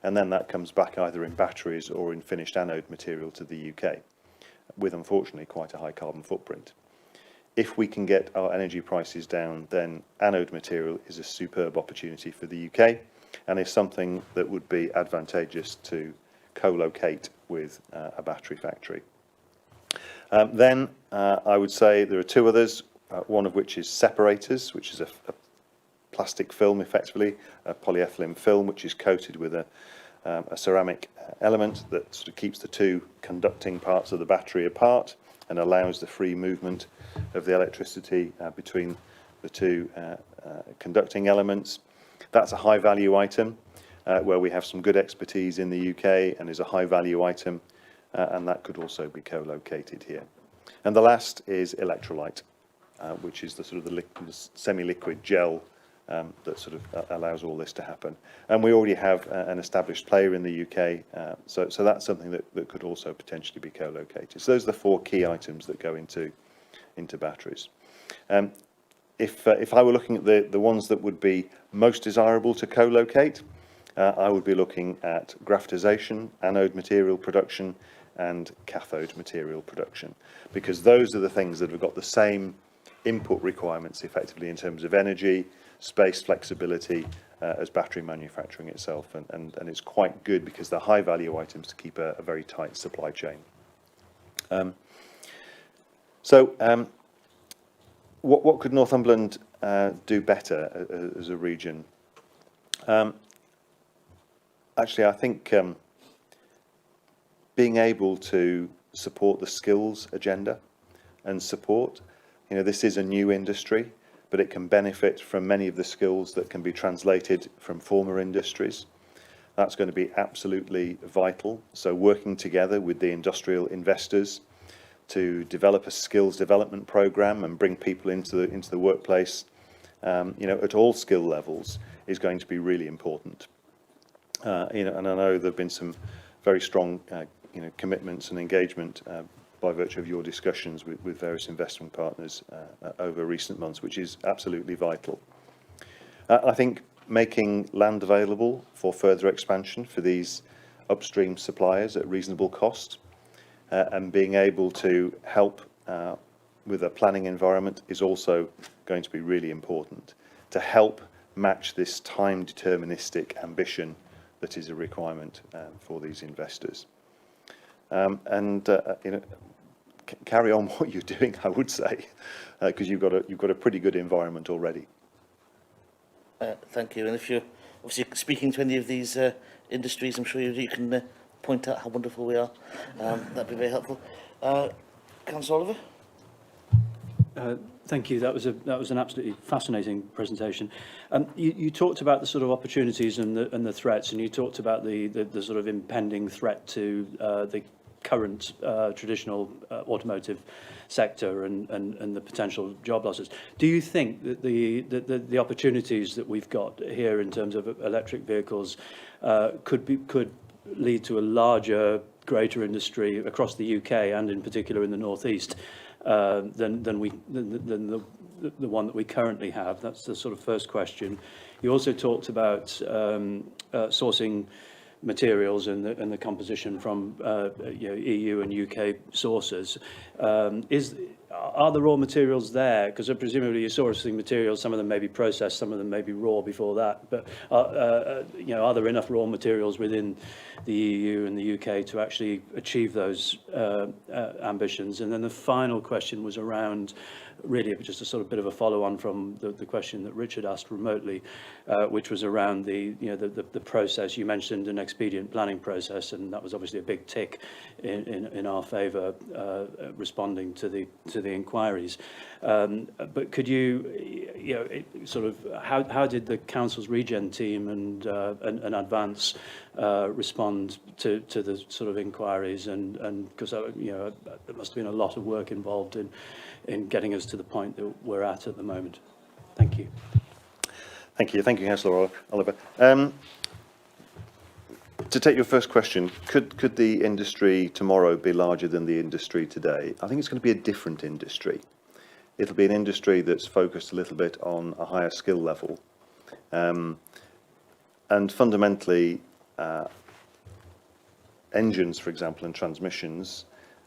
And then that comes back either in batteries or in finished anode material to the UK, with unfortunately quite a high carbon footprint. If we can get our energy prices down, then anode material is a superb opportunity for the UK, and is something that would be advantageous to co-locate with a battery factory. Then I would say there are 2 others, one of which is separators, which is a plastic film, effectively, a polyethylene film, which is coated with a ceramic element that sort of keeps the 2 conducting parts of the battery apart and allows the free movement of the electricity between the 2 conducting elements. That's a high value item where we have some good expertise in the UK, and is a high value item and that could also be co-located here. And the last is electrolyte, which is the sort of the semi-liquid gel that sort of allows all this to happen. And we already have an established player in the UK, so that's something that could also potentially be co-located. So those are the 4 key items that go into batteries. If I were looking at the ones that would be most desirable to co-locate, I would be looking at graphitization, anode material production, and cathode material production, because those are the things that have got the same input requirements effectively in terms of energy, space, flexibility as battery manufacturing itself, and it's quite good because they're high value items to keep a very tight supply chain. What could Northumberland do better as a region? Actually, I think being able to support the skills agenda and support, this is a new industry, but it can benefit from many of the skills that can be translated from former industries. That's going to be absolutely vital. So working together with the industrial investors to develop a skills development program and bring people into the workplace, at all skill levels is going to be really important. And I know there have been some very strong, commitments and engagement by virtue of your discussions with various investment partners over recent months, which is absolutely vital. I think making land available for further expansion for these upstream suppliers at reasonable cost and being able to help with a planning environment is also going to be really important to help match this time deterministic ambition that is a requirement for these investors. Carry on what you're doing, I would say, because you've got a pretty good environment already. Thank you. And if you're obviously speaking to any of these industries, I'm sure you can point out how wonderful we are. That'd be very helpful. Councillor Oliver? Thank you. That was an absolutely fascinating presentation. You talked about the sort of opportunities and the threats, and you talked about the sort of impending threat to the current traditional automotive sector and the potential job losses. Do you think that the opportunities that we've got here in terms of electric vehicles could lead to a larger, greater industry across the UK and in particular in the northeast than the one that we currently have? That's the sort of first question. You also talked about sourcing materials and the composition from EU and UK sources. Are the raw materials there? Because presumably you're sourcing materials, some of them may be processed, some of them may be raw before that. But are there enough raw materials within the EU and the UK to actually achieve those ambitions? And then the final question was around, really just a sort of bit of a follow-on from the question that Richard asked remotely, which was around the process. You mentioned an expedient planning process, and that was obviously a big tick in our favour, responding to the inquiries. But could you, sort of, how did the council's regen team and Advance respond to the sort of inquiries? And because there must have been a lot of work involved in getting us to the point that we're at the moment. Thank you. Thank you, Councillor Oliver. To take your first question, could the industry tomorrow be larger than the industry today? I think it's going to be a different industry. It'll be an industry that's focused a little bit on a higher skill level. And fundamentally, engines, for example, and transmissions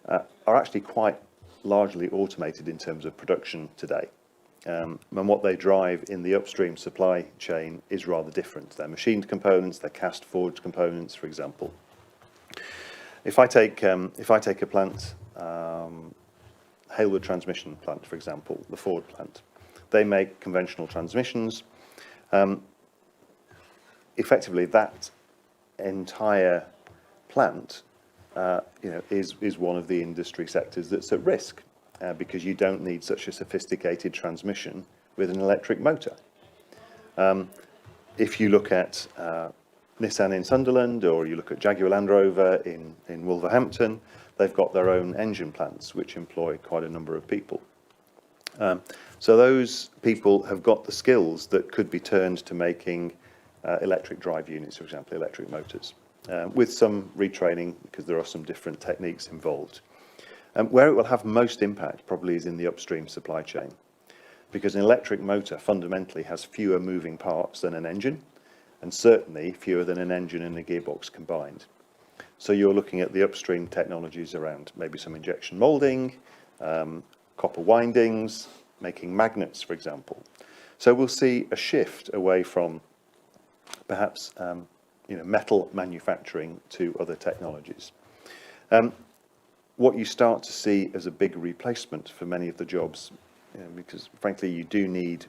are actually quite largely automated in terms of production today. And what they drive in the upstream supply chain is rather different. They're machined components, they're cast forged components, for example. If I take a plant, Hailwood transmission plant, for example, the Ford plant, they make conventional transmissions. Effectively, that entire plant, is one of the industry sectors that's at risk. Because you don't need such a sophisticated transmission with an electric motor. If you look at Nissan in Sunderland, or you look at Jaguar Land Rover in Wolverhampton, they've got their own engine plants, which employ quite a number of people. So those people have got the skills that could be turned to making electric drive units, for example, electric motors, with some retraining, because there are some different techniques involved. Where it will have most impact probably is in the upstream supply chain, because an electric motor fundamentally has fewer moving parts than an engine, and certainly fewer than an engine and a gearbox combined. So you're looking at the upstream technologies around maybe some injection moulding, copper windings, making magnets, for example. So we'll see a shift away from perhaps metal manufacturing to other technologies. What you start to see as a big replacement for many of the jobs, because frankly you do need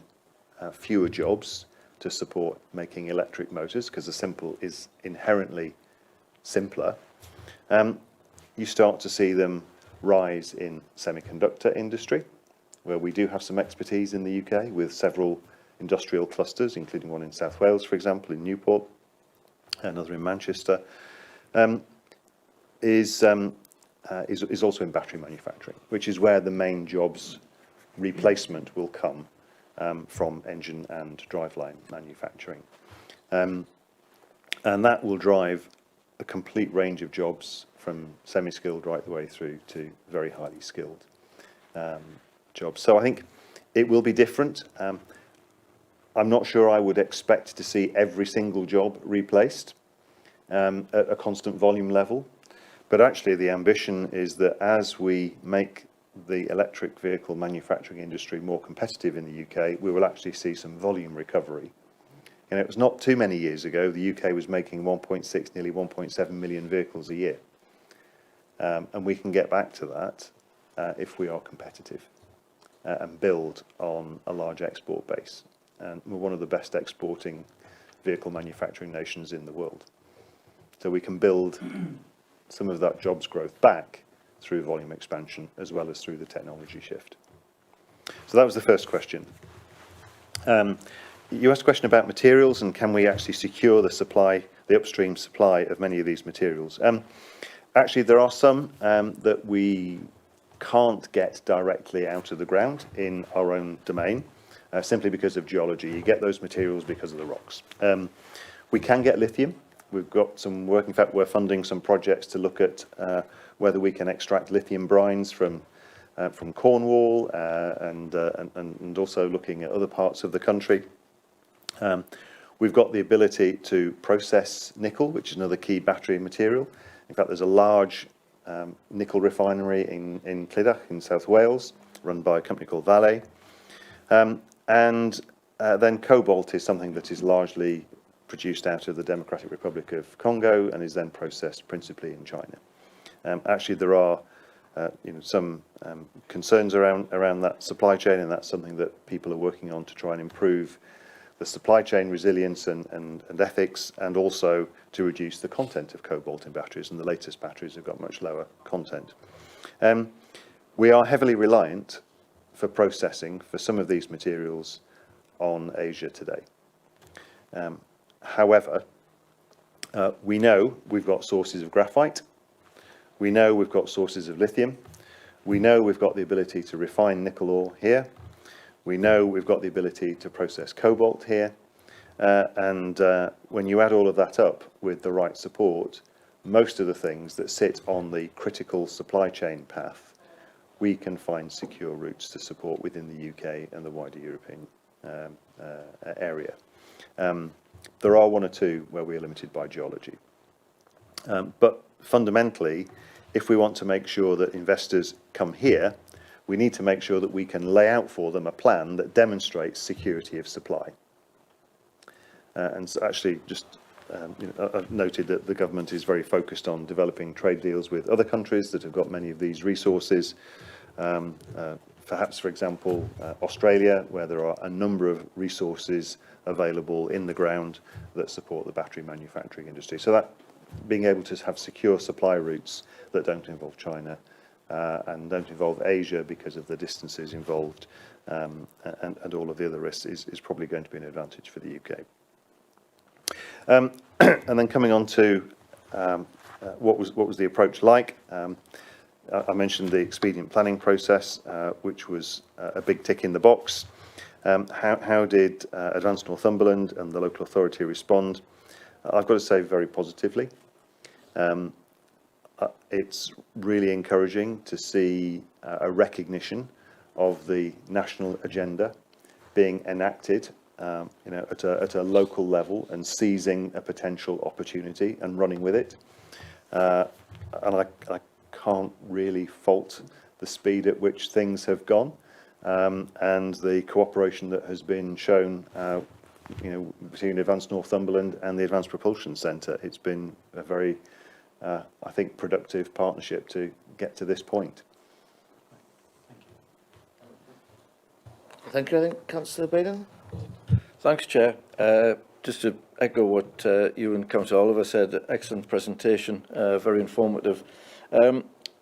fewer jobs to support making electric motors, because the simple is inherently simpler. You start to see them rise in semiconductor industry, where we do have some expertise in the UK with several industrial clusters, including one in South Wales, for example, in Newport, another in Manchester, is also in battery manufacturing, which is where the main jobs replacement will come from engine and driveline manufacturing. And that will drive a complete range of jobs from semi-skilled right the way through to very highly skilled jobs. So I think it will be different. I'm not sure I would expect to see every single job replaced at a constant volume level, but actually the ambition is that as we make the electric vehicle manufacturing industry more competitive in the UK, we will actually see some volume recovery. And it was not too many years ago, the UK was making 1.6, nearly 1.7 million vehicles a year. And we can get back to that if we are competitive and build on a large export base. And we're one of the best exporting vehicle manufacturing nations in the world. So we can build some of that jobs growth back through volume expansion as well as through the technology shift. So that was the first question. You asked a question about materials and can we actually secure the supply, the upstream supply of many of these materials. Actually, there are some that we can't get directly out of the ground in our own domain, simply because of geology. You get those materials because of the rocks. We can get lithium. We've got some work, in fact, we're funding some projects to look at whether we can extract lithium brines from Cornwall and also looking at other parts of the country. We've got the ability to process nickel, which is another key battery material. In fact, there's a large nickel refinery in Clydach in South Wales, run by a company called Vale. Then cobalt is something that is largely produced out of the Democratic Republic of Congo and is then processed principally in China. Actually, there are some concerns around that supply chain, and that's something that people are working on to try and improve the supply chain resilience and ethics, and also to reduce the content of cobalt in batteries, and the latest batteries have got much lower content. We are heavily reliant for processing for some of these materials on Asia today. However, we know we've got sources of graphite, we know we've got sources of lithium, we know we've got the ability to refine nickel ore here, we know we've got the ability to process cobalt here, and when you add all of that up with the right support, most of the things that sit on the critical supply chain path, we can find secure routes to support within the UK and the wider European area. There are one or two where we are limited by geology. But fundamentally, if we want to make sure that investors come here, we need to make sure that we can lay out for them a plan that demonstrates security of supply. And so actually, just I've noted that the government is very focused on developing trade deals with other countries that have got many of these resources. Perhaps, for example, Australia, where there are a number of resources available in the ground that support the battery manufacturing industry. So that being able to have secure supply routes that don't involve China and don't involve Asia because of the distances involved and all of the other risks is probably going to be an advantage for the UK. And then coming on to what was the approach like? I mentioned the expedient planning process, which was a big tick in the box. How did Advanced Northumberland and the local authority respond? I've got to say very positively. It's really encouraging to see a recognition of the national agenda being enacted, at a local level and seizing a potential opportunity and running with it. And I can't really fault the speed at which things have gone, and the cooperation that has been shown, between Advanced Northumberland and the Advanced Propulsion Centre. It's been a very, I think, productive partnership to get to this point. Thank you. I think Councillor Baden. Thanks, Chair. Just to echo what you and Councillor Oliver said, excellent presentation, very informative.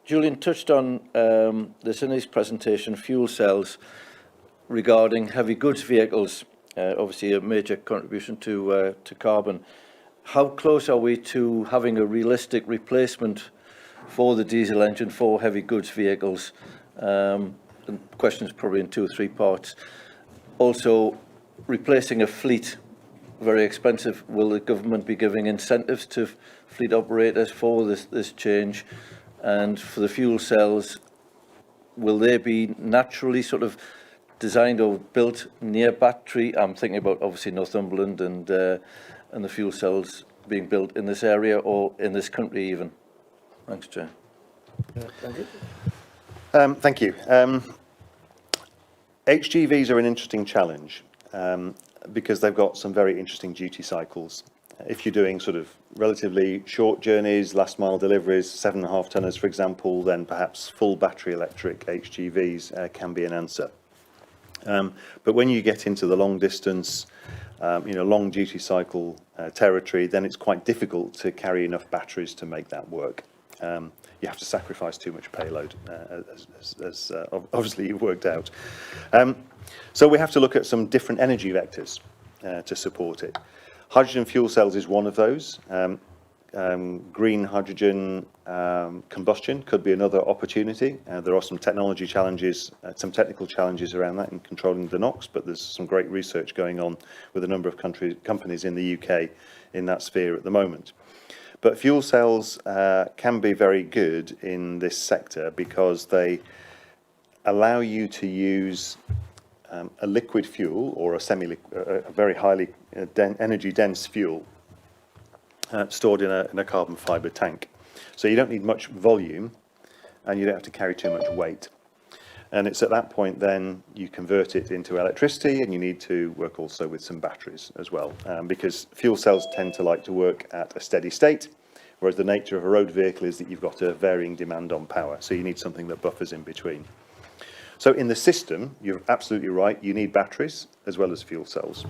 Julian touched on this in his presentation, fuel cells regarding heavy goods vehicles, obviously a major contribution to carbon. How close are we to having a realistic replacement for the diesel engine for heavy goods vehicles? The question is probably in 2 or 3 parts. Also, replacing a fleet, very expensive. Will the government be giving incentives to fleet operators for this change? And for the fuel cells, will they be naturally sort of designed or built near battery? I'm thinking about obviously Northumberland and the fuel cells being built in this area or in this country even. Thanks, Chair. Thank you. Thank you. HGVs are an interesting challenge because they've got some very interesting duty cycles. If you're doing sort of relatively short journeys, last mile deliveries, 7.5 tonners, for example, then perhaps full battery electric HGVs can be an answer. But when you get into the long distance, long duty cycle territory, then it's quite difficult to carry enough batteries to make that work. You have to sacrifice too much payload, as obviously you've worked out. So we have to look at some different energy vectors to support it. Hydrogen fuel cells is one of those. Green hydrogen combustion could be another opportunity. There are some technology challenges, some technical challenges around that in controlling the NOx, but there's some great research going on with a number of companies in the UK in that sphere at the moment. But fuel cells can be very good in this sector because they allow you to use a liquid fuel or a very highly energy dense fuel stored in a carbon fibre tank. So you don't need much volume and you don't have to carry too much weight. And it's at that point then you convert it into electricity, and you need to work also with some batteries as well, because fuel cells tend to like to work at a steady state, whereas the nature of a road vehicle is that you've got a varying demand on power. So you need something that buffers in between. So in the system, you're absolutely right, you need batteries as well as fuel cells.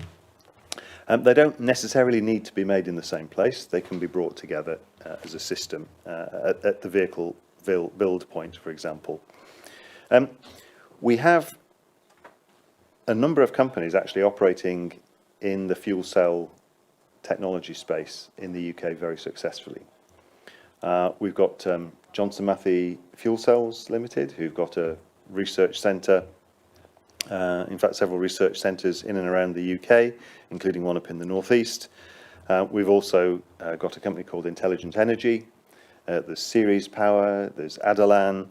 They don't necessarily need to be made in the same place. They can be brought together as a system at the vehicle build point, for example. We have a number of companies actually operating in the fuel cell technology space in the UK very successfully. We've got Johnson Matthey Fuel Cells Limited, who've got a research centre, in fact several research centres in and around the UK, including one up in the northeast. We've also got a company called Intelligent Energy, there's Ceres Power, there's Adalan.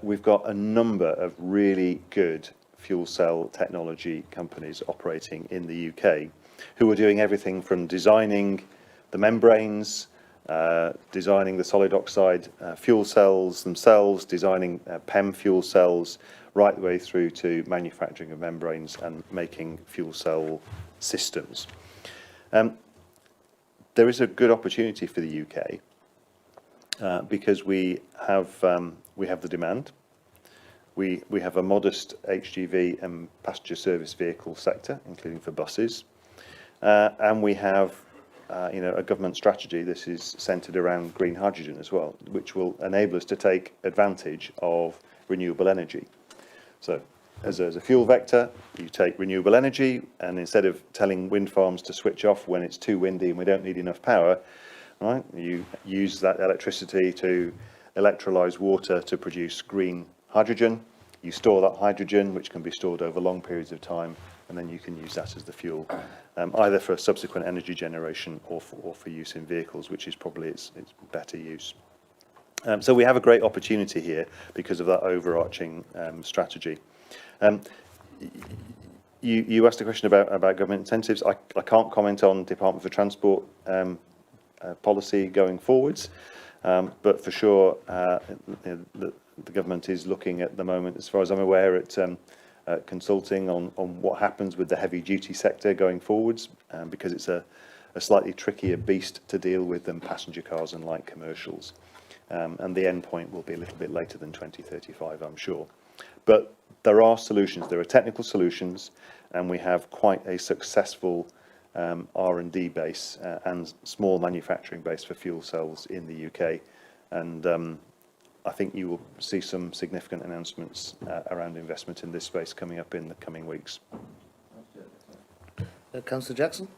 We've got a number of really good fuel cell technology companies operating in the UK who are doing everything from designing the membranes, designing the solid oxide fuel cells themselves, designing PEM fuel cells, right the way through to manufacturing of membranes and making fuel cell systems. There is a good opportunity for the UK because we have the demand. We have a modest HGV and passenger service vehicle sector, including for buses, and we have a government strategy. This is centred around green hydrogen as well, which will enable us to take advantage of renewable energy. So as a fuel vector, you take renewable energy, and instead of telling wind farms to switch off when it's too windy and we don't need enough power, right, you use that electricity to electrolyse water to produce green hydrogen. You store that hydrogen, which can be stored over long periods of time, and then you can use that as the fuel, either for subsequent energy generation or for use in vehicles, which is probably its better use. So we have a great opportunity here because of that overarching strategy. You asked a question about government incentives. I can't comment on Department for Transport policy going forwards, but for sure the government is looking at the moment, as far as I'm aware, at consulting on what happens with the heavy duty sector going forwards, because it's a slightly trickier beast to deal with than passenger cars and light commercials. And the end point will be a little bit later than 2035, I'm sure. But there are solutions, there are technical solutions, and we have quite a successful R&D base and small manufacturing base for fuel cells in the UK. And I think you will see some significant announcements around investment in this space coming up in the coming weeks. Councillor Jackson?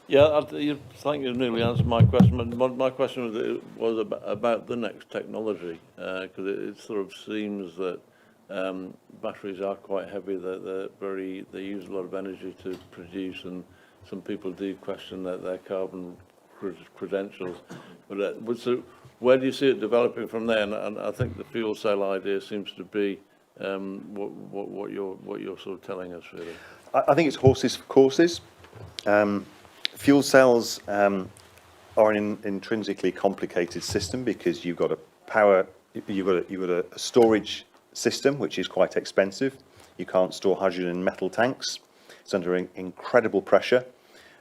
Yeah, I think you nearly answered my question. My question was about the next technology, because it sort of seems that batteries are quite heavy. They use a lot of energy to produce, and some people do question their carbon credentials. But so where do you see it developing from there? And I think the fuel cell idea seems to be what you're sort of telling us, really. I think it's horses for courses. Fuel cells are an intrinsically complicated system because you've got you've got a storage system which is quite expensive. You can't store hydrogen in metal tanks. It's under incredible pressure,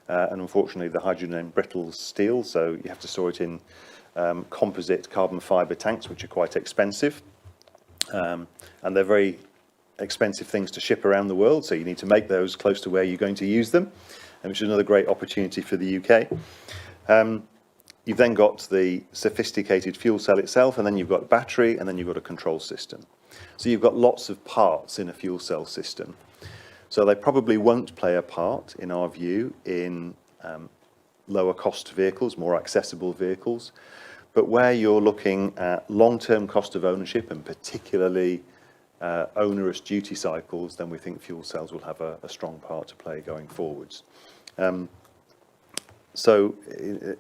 and unfortunately the hydrogen embrittles steel, so you have to store it in composite carbon fibre tanks, which are quite expensive, and they're very expensive things to ship around the world, so you need to make those close to where you're going to use them, which is another great opportunity for the UK. You've then got the sophisticated fuel cell itself, and then you've got battery, and then you've got a control system. So you've got lots of parts in a fuel cell system. So they probably won't play a part, in our view, in lower cost vehicles, more accessible vehicles. But where you're looking at long-term cost of ownership, and particularly onerous duty cycles, then we think fuel cells will have a strong part to play going forwards. So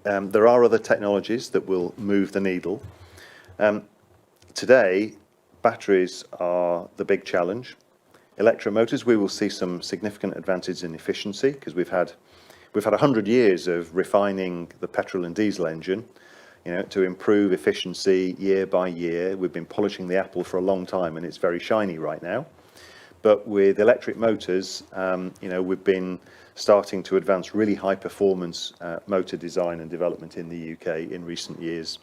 there are other technologies that will move the needle. Today, batteries are the big challenge. Electromotors, we will see some significant advances in efficiency because we've had 100 years of refining the petrol and diesel engine, to improve efficiency year by year. We've been polishing the apple for a long time, and it's very shiny right now. But with electric motors, we've been starting to advance really high performance motor design and development in the UK in recent years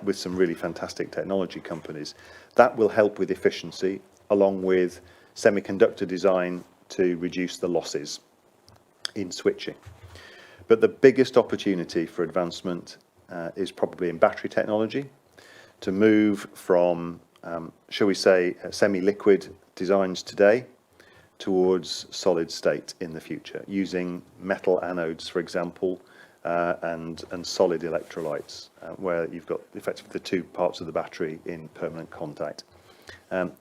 with some really fantastic technology companies. That will help with efficiency, along with semiconductor design to reduce the losses in switching. But the biggest opportunity for advancement is probably in battery technology, to move from, shall we say, semi-liquid designs today towards solid state in the future, using metal anodes, for example, and solid electrolytes, where you've got effectively the two parts of the battery in permanent contact.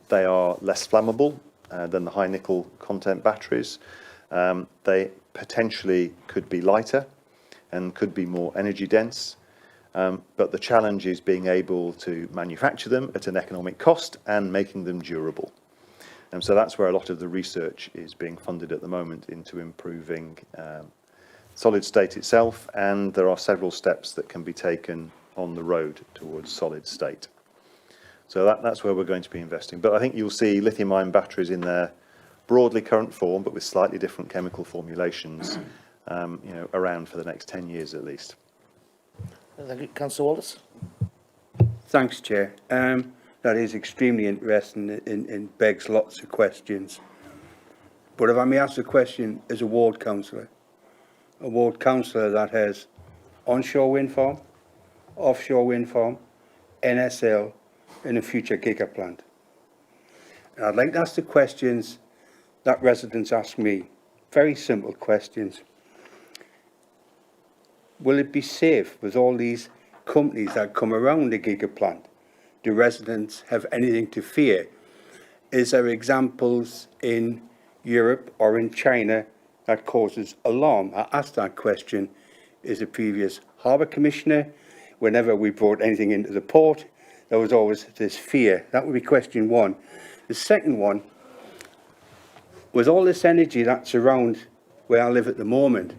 They are less flammable than the high nickel content batteries. They potentially could be lighter and could be more energy dense. But the challenge is being able to manufacture them at an economic cost and making them durable. And so that's where a lot of the research is being funded at the moment into improving solid state itself, and there are several steps that can be taken on the road towards solid state. So that's where we're going to be investing. But I think you'll see lithium-ion batteries in their broadly current form, but with slightly different chemical formulations, around for the next 10 years at least. Thank you. Councillor Wallace? Thanks, Chair. That is extremely interesting and begs lots of questions. But if I may ask a question as a ward councillor that has onshore wind farm, offshore wind farm, NSL, and a future giga plant. And I'd like to ask the questions that residents ask me. Very simple questions. Will it be safe with all these companies that come around the gigaplant? Do residents have anything to fear? Is there examples in Europe or in China that causes alarm? I asked that question as a previous harbour commissioner. Whenever we brought anything into the port, there was always this fear. That would be question one. The second one, with all this energy that's around where I live at the moment,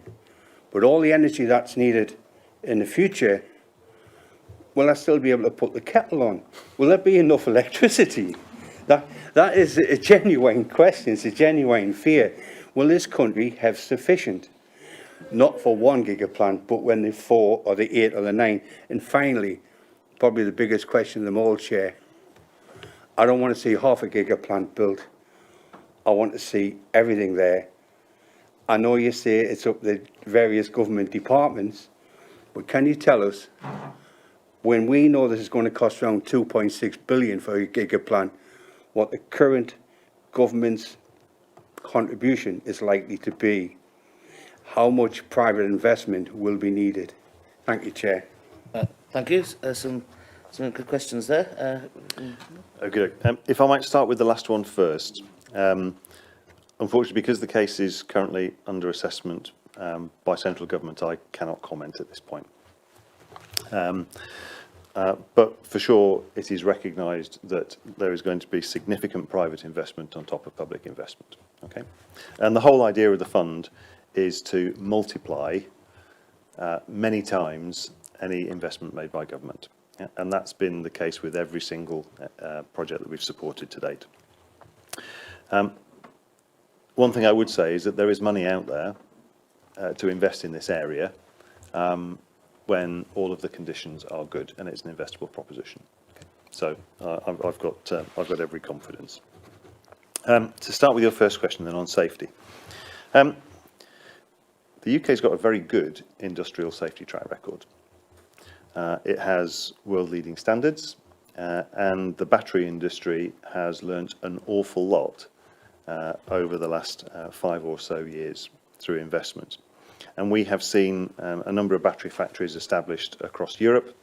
but all the energy that's needed in the future, will I still be able to put the kettle on? Will there be enough electricity? That is a genuine question, it's a genuine fear. Will this country have sufficient? Not for 1 gigaplant, but when the 4 or the 8 or the 9. And finally, probably the biggest question of them all, Chair, I don't want to see half a gigaplant built. I want to see everything there. I know you say it's up to the various government departments, but can you tell us, when we know this is going to cost around 2.6 billion for a gigaplant, what the current government's contribution is likely to be? How much private investment will be needed? Thank you, Chair. Thank you. Some good questions there. Okay. If I might start with the last one first. Unfortunately, because the case is currently under assessment by central government, I cannot comment at this point. But for sure, it is recognised that there is going to be significant private investment on top of public investment. Okay, and the whole idea of the fund is to multiply many times any investment made by government, and that's been the case with every single project that we've supported to date. One thing I would say is that there is money out there to invest in this area when all of the conditions are good and it's an investable proposition. Okay. So I've got every confidence. To start with your first question then on safety. The UK's got a very good industrial safety track record. It has world-leading standards, and the battery industry has learnt an awful lot over the last 5 or so years through investment. And we have seen a number of battery factories established across Europe,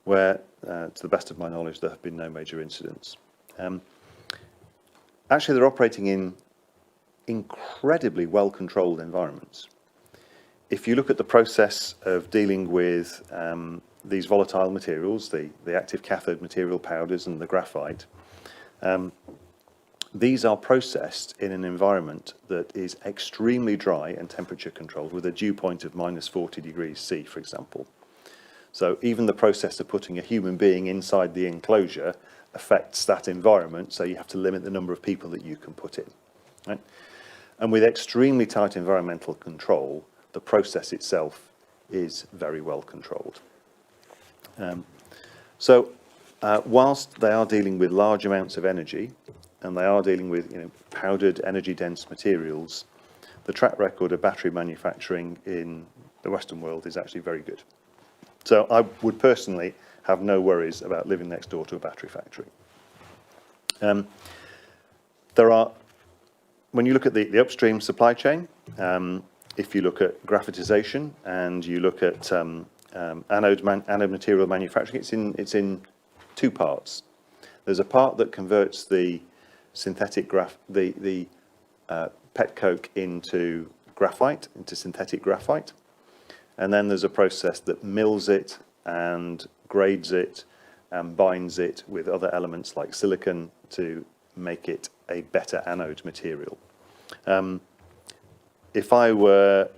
where, to the best of my knowledge, there have been no major incidents. Actually, they're operating in incredibly well-controlled environments. If you look at the process of dealing with these volatile materials, the active cathode material powders and the graphite, these are processed in an environment that is extremely dry and temperature controlled, with a dew point of -40 degrees C, for example. So even the process of putting a human being inside the enclosure affects that environment, so you have to limit the number of people that you can put in. Right? And with extremely tight environmental control, the process itself is very well controlled. Whilst they are dealing with large amounts of energy, and they are dealing with powdered, energy-dense materials, the track record of battery manufacturing in the Western world is actually very good. So I would personally have no worries about living next door to a battery factory. When you look at the upstream supply chain, if you look at graphitization and you look at anode material manufacturing, it's in 2 parts. There's a part that converts the synthetic pet coke into graphite, into synthetic graphite, and then there's a process that mills it and grades it and binds it with other elements like silicon to make it a better anode material. If I were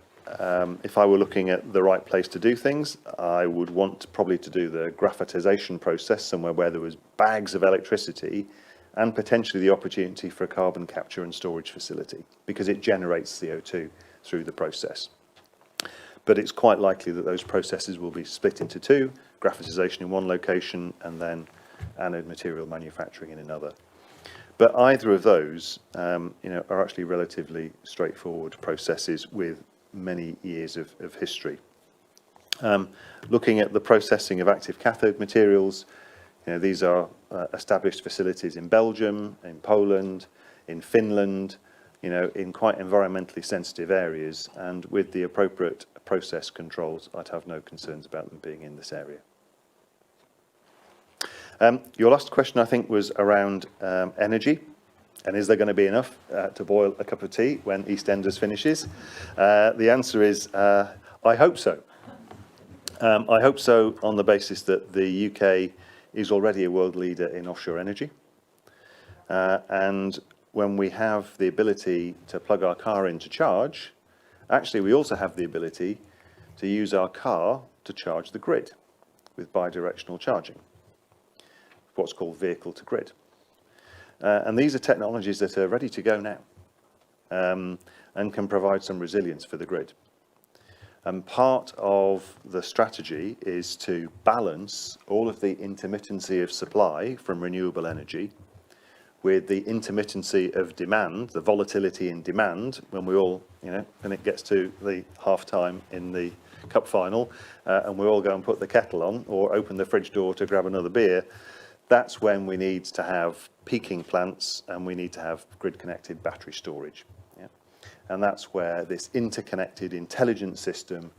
looking at the right place to do things, I would want probably to do the graphitization process somewhere where there was bags of electricity and potentially the opportunity for a carbon capture and storage facility, because it generates CO2 through the process. But it's quite likely that those processes will be split into 2, graphitization in one location and then anode material manufacturing in another. But either of those are actually relatively straightforward processes with many years of history. Looking at the processing of active cathode materials, You know, these are established facilities in Belgium, in Poland, in Finland, you know, in quite environmentally sensitive areas, and with the appropriate process controls, I'd have no concerns about them being in this area. Your last question, I think, was around energy, and is there going to be enough to boil a cup of tea when EastEnders finishes? The answer is, I hope so. I hope so on the basis that the UK is already a world leader in offshore energy, and when we have the ability to plug our car in to charge, actually we also have the ability to use our car to charge the grid with bidirectional charging, what's called vehicle to grid. And these are technologies that are ready to go now, and can provide some resilience for the grid. And part of the strategy is to balance all of the intermittency of supply from renewable energy with the intermittency of demand, the volatility in demand, when we all, you know, when it gets to the half time in the cup final, and we all go and put the kettle on or open the fridge door to grab another beer, that's when we need to have peaking plants and we need to have grid-connected battery storage. Yeah? And that's where this interconnected intelligent system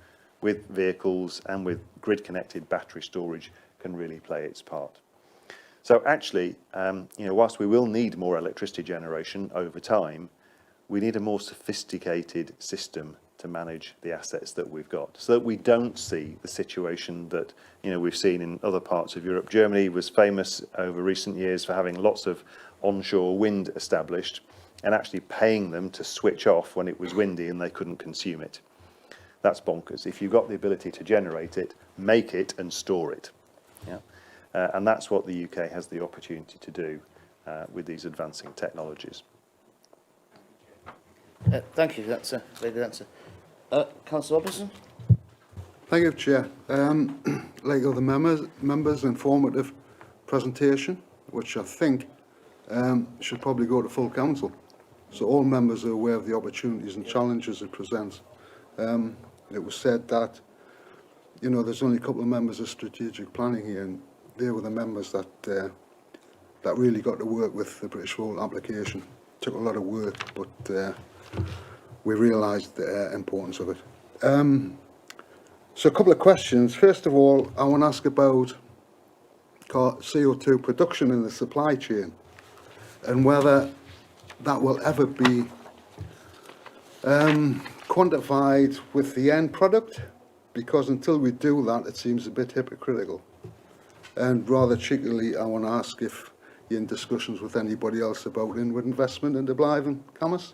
with vehicles and with grid-connected battery storage can really play its part. So actually, you know, whilst we will need more electricity generation over time, we need a more sophisticated system to manage the assets that we've got, so that we don't see the situation that, you know, we've seen in other parts of Europe. Germany was famous over recent years for having lots of onshore wind established and actually paying them to switch off when it was windy and they couldn't consume it. That's bonkers. If you've got the ability to generate it, make it and store it. Yeah? And that's what the UK has the opportunity to do with these advancing technologies. Thank you, that's a very good answer. Councillor Robinson? Thank you, Chair. Like other members, informative presentation, which I think should probably go to full council, so all members are aware of the opportunities and challenges it presents. It was said that, you know, there's only a couple of members of strategic planning here, and they were the members that that really got to work with the British Road application. Took a lot of work, but we realised the importance of it. So a couple of questions. First of all, I want to ask about CO2 production in the supply chain and whether that will ever be quantified with the end product, because until we do that, it seems a bit hypocritical. And rather cheekily, I want to ask if you're in discussions with anybody else about inward investment into Blythe and Camas.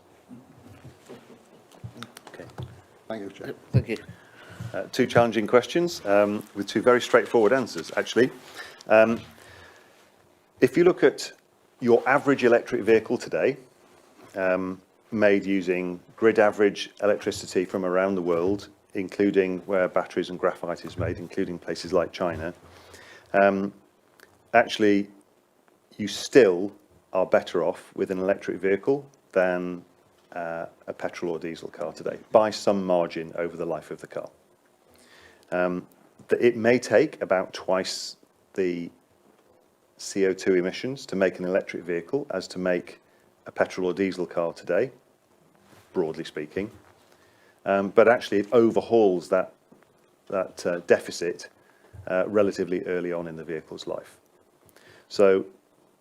Okay. Thank you, Chair. Thank you. Two challenging questions with two very straightforward answers, actually. If you look at your average electric vehicle today, made using grid average electricity from around the world, including where batteries and graphite is made, including places like China, actually you still are better off with an electric vehicle than a petrol or diesel car today, by some margin over the life of the car. It may take about twice the CO2 emissions to make an electric vehicle as to make a petrol or diesel car today, broadly speaking, but actually it overhauls that deficit relatively early on in the vehicle's life. So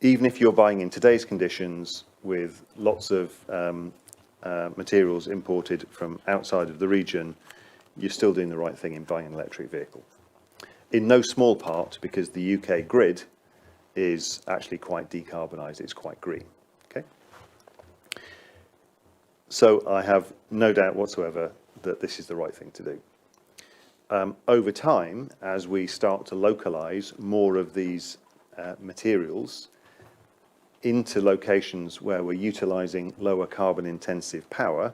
even if you're buying in today's conditions with lots of materials imported from outside of the region, you're still doing the right thing in buying an electric vehicle. In no small part because the UK grid is actually quite decarbonised, it's quite green. Okay? So I have no doubt whatsoever that this is the right thing to do. Over time, as we start to localise more of these materials into locations where we're utilising lower carbon intensive power,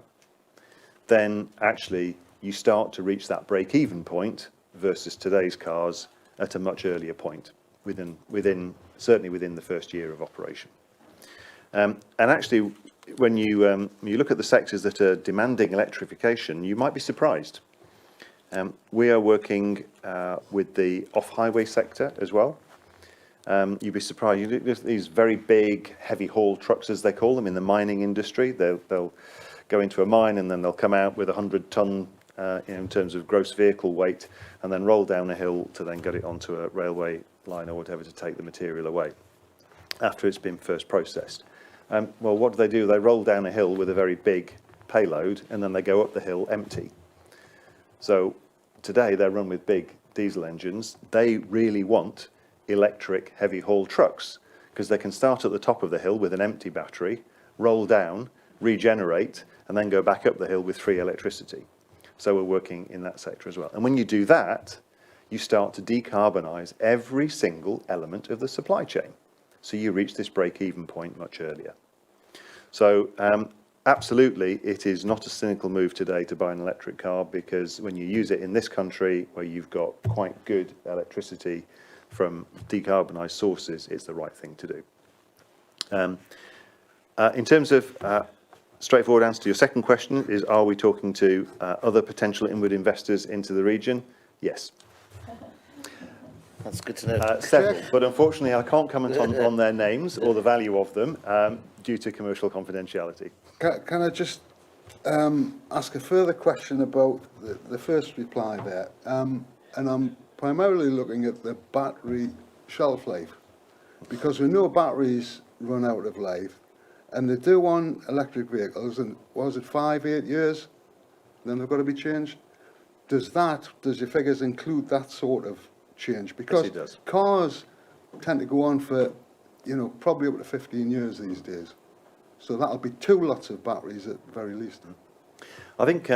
then actually you start to reach that break-even point versus today's cars at a much earlier point, certainly within the first year of operation. And actually, when you look at the sectors that are demanding electrification, you might be surprised. We are working with the off-highway sector as well. You'd be surprised. These very big, heavy haul trucks, as they call them, in the mining industry. They'll go into a mine and then they'll come out with 100-ton, in terms of gross vehicle weight, and then roll down a hill to then get it onto a railway line or whatever to take the material away after it's been first processed. Well, what do? They roll down a hill with a very big payload, and then they go up the hill empty. So today they're run with big diesel engines. They really want electric heavy haul trucks because they can start at the top of the hill with an empty battery, roll down, regenerate, and then go back up the hill with free electricity. So we're working in that sector as well. And when you do that, you start to decarbonise every single element of the supply chain. So you reach this break-even point much earlier. So absolutely, it is not a cynical move today to buy an electric car, because when you use it in this country where you've got quite good electricity from decarbonised sources, it's the right thing to do. In terms of straightforward answer to your second question is, are we talking to other potential inward investors into the region? Yes. That's good to know. Several, but unfortunately I can't comment on their names or the value of them due to commercial confidentiality. Can I just ask a further question about the first reply there? And I'm primarily looking at the battery shelf life, because we know batteries run out of life, and they do on electric vehicles, and was it 5-8 years? Then they've got to be changed. Does your figures include that sort of change? Because yes, it does. Cars tend to go on for, probably up to 15 years these days. So that'll be 2 lots of batteries at the very least. I think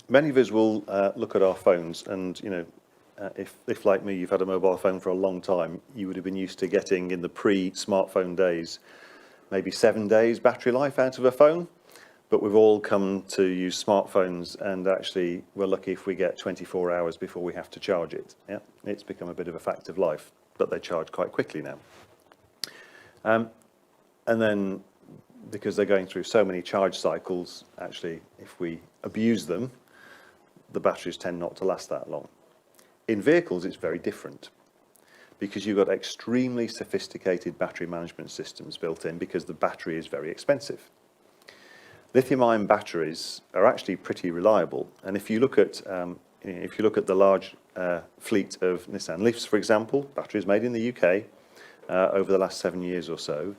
many of us will look at our phones, and if like me you've had a mobile phone for a long time, you would have been used to getting, in the pre-smartphone days, maybe 7 days battery life out of a phone. But we've all come to use smartphones, and actually we're lucky if we get 24 hours before we have to charge it. Yeah, it's become a bit of a fact of life, but they charge quite quickly now. And then, because they're going through so many charge cycles, actually, if we abuse them, the batteries tend not to last that long. In vehicles, it's very different, because you've got extremely sophisticated battery management systems built in, because the battery is very expensive. Lithium-ion batteries are actually pretty reliable, and if you look at the large fleet of Nissan Leafs, for example, batteries made in the UK over the last 7 years or so,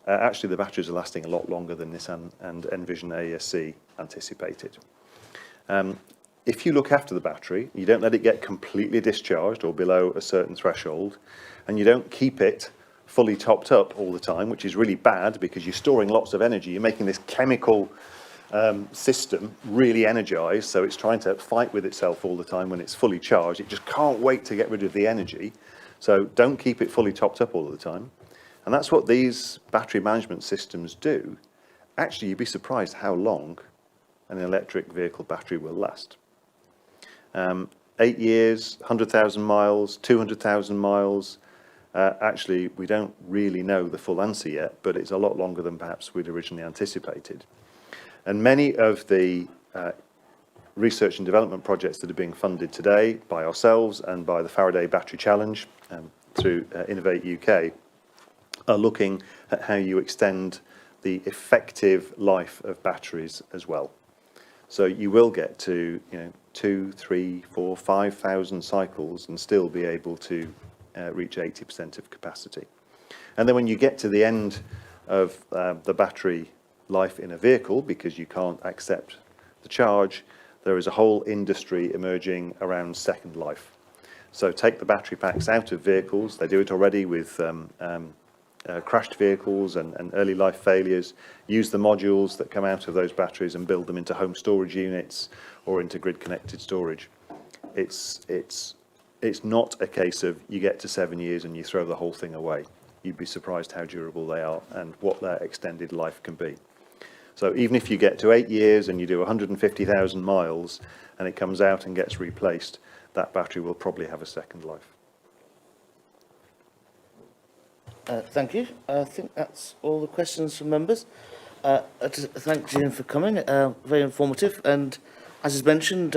actually the batteries are lasting a lot longer than Nissan and Envision AESC anticipated. If you look after the battery, you don't let it get completely discharged or below a certain threshold, and you don't keep it fully topped up all the time, which is really bad because you're storing lots of energy. You're making this chemical system really energized, so it's trying to fight with itself all the time when it's fully charged. It just can't wait to get rid of the energy. So don't keep it fully topped up all the time. And that's what these battery management systems do. Actually, you'd be surprised how long an electric vehicle battery will last. 8 years, 100,000 miles, 200,000 miles. Actually, we don't really know the full answer yet, but it's a lot longer than perhaps we'd originally anticipated. And many of the research and development projects that are being funded today by ourselves and by the Faraday Battery Challenge through Innovate UK are looking at how you extend the effective life of batteries as well. So you will get to 2, 3, 4, 5,000 cycles and still be able to reach 80% of capacity. And then when you get to the end of the battery life in a vehicle, because you can't accept the charge, there is a whole industry emerging around second life. So take the battery packs out of vehicles. They do it already with crashed vehicles and early life failures. Use the modules that come out of those batteries and build them into home storage units or into grid connected storage. It's not a case of you get to 7 years and you throw the whole thing away. You'd be surprised how durable they are and what their extended life can be. So even if you get to 8 years and you do 150,000 miles and it comes out and gets replaced, that battery will probably have a second life. Thank you. I think that's all the questions from members. Just thank Jim for coming. Very informative, and as is mentioned,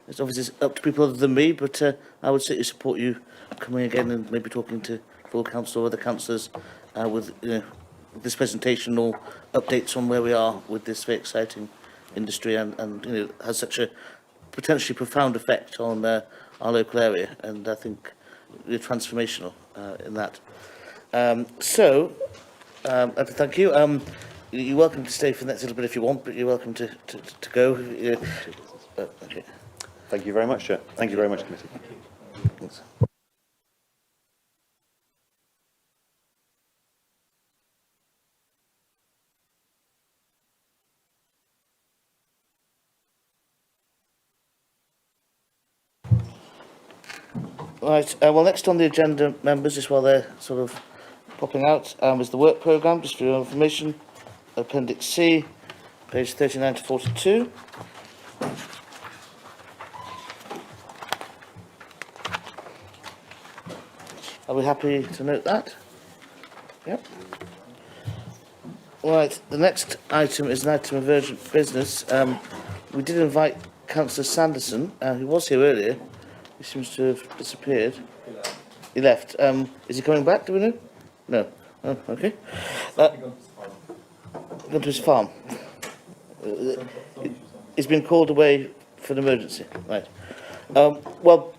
it's obviously up to people other than me, but I would certainly support you coming again and maybe talking to full council or other councillors with this presentation or updates on where we are with this very exciting industry and has such a potentially profound effect on our local area, and I think we're transformational in that. I'd like to thank you. You're welcome to stay for the next little bit if you want, but you're welcome to go. Okay. Thank you very much, Chair. Thank you very much, Committee. Thanks. Right, well, next on the agenda, members, just while they're sort of popping out, is the work programme, just for your information, Appendix C, page 39 to 42. Are we happy to note that? Yep. Right, the next item is an item of urgent business. We did invite Councillor Sanderson, who was here earlier. He seems to have disappeared. He left. Is he coming back, do we know? No. Oh, okay. Gone to his farm. He's been called away for an emergency. Right. Well,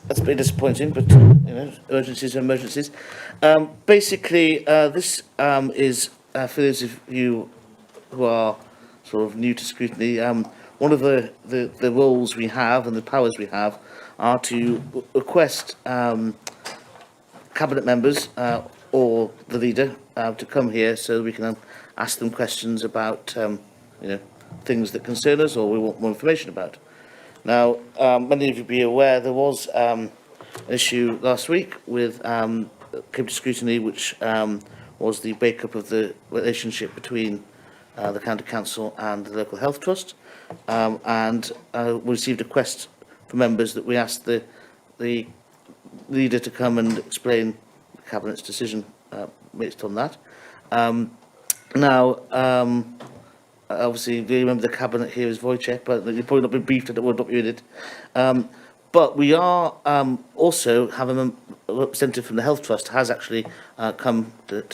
that's a bit disappointing, but, urgencies are emergencies. Basically, this is, for those of you who are sort of new to scrutiny, one of the roles we have and the powers we have are to request cabinet members or the leader to come here so we can ask them questions about things that concern us or we want more information about. Now, many of you will be aware there was an issue last week with came to scrutiny, which was the breakup of the relationship between the County Council and the Local Health Trust, and we received a request from members that we asked the leader to come and explain the Cabinet's decision based on that. Obviously, you remember the Cabinet here is Wojciech, but you've probably not been briefed and it will not be in it. But we are also having a representative from the Health Trust has actually come to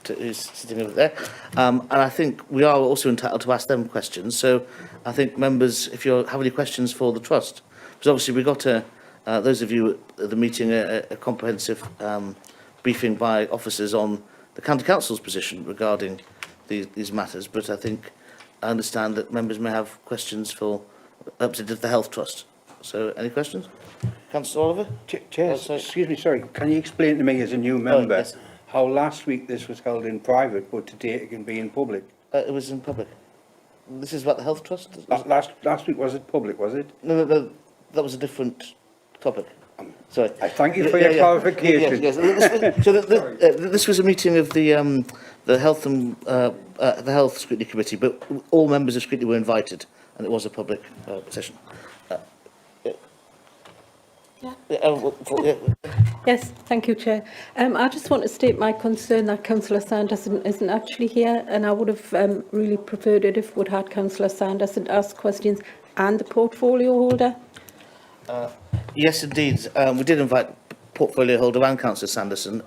is sitting over there. And I think we are also entitled to ask them questions. So I think members, if you have any questions for the Trust, because obviously we got those of you at the meeting a comprehensive briefing by officers on the County Council's position regarding these matters, but I understand that members may have questions for representative of the Health Trust. So, any questions? Councillor Oliver? Chair, excuse me, sorry, can you explain to me as a new member yes. how last week this was held in private, but today it can be in public? It was in public. This is about the Health Trust? Last week was it public, was it? No, that was a different topic. Sorry. I thank you for your clarification. Yes. This was a meeting of the Health and the Health Scrutiny Committee, but all members of Scrutiny were invited, and it was a public session. Yes, thank you, Chair. I just want to state my concern that Councillor Sanderson isn't actually here, and I would have really preferred it if we'd had Councillor Sanderson ask questions and the portfolio holder. Yes, indeed. We did invite portfolio holder and Councillor Sanderson.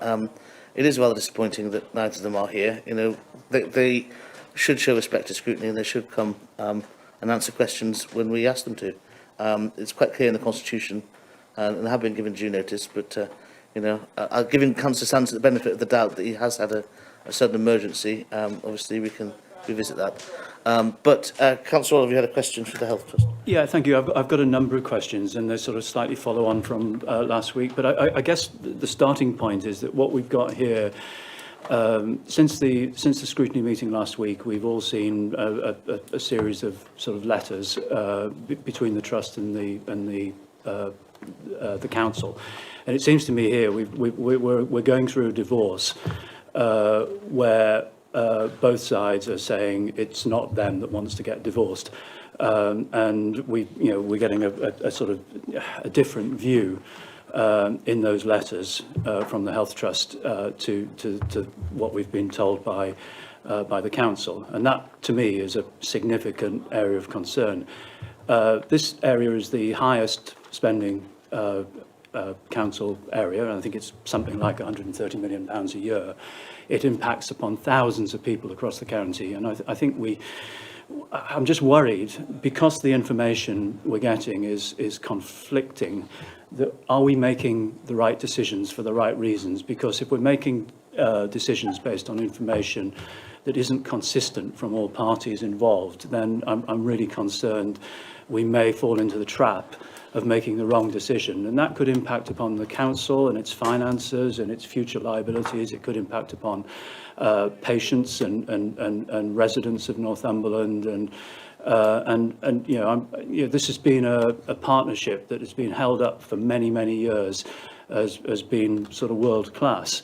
It is rather disappointing that neither of them are here. They should show respect to scrutiny, and they should come and answer questions when we ask them to. It's quite clear in the Constitution, and they have been given due notice, but I'll give Councillor Sanderson the benefit of the doubt that he has had a sudden emergency. Obviously, we can revisit that. But Councillor Oliver, you had a question for the Health Trust. Yeah, thank you. I've got a number of questions, and they sort of slightly follow on from last week. But I guess the starting point is that what we've got here, since the scrutiny meeting last week, we've all seen a series of sort of letters between the trust and the council, and it seems to me here we're going through a divorce where both sides are saying it's not them that wants to get divorced, and we're getting a sort of a different view in those letters from the Health Trust to what we've been told by the council, and that to me is a significant area of concern. This area is the highest spending council area, and I think it's something like £130 million a year, it impacts upon thousands of people across the county. And I think I'm just worried, because the information we're getting is conflicting, that are we making the right decisions for the right reasons? Because if we're making decisions based on information that isn't consistent from all parties involved, then I'm really concerned we may fall into the trap of making the wrong decision. And that could impact upon the council and its finances and its future liabilities. It could impact upon patients and residents of Northumberland. And this has been a partnership that has been held up for many, many years as being sort of world class.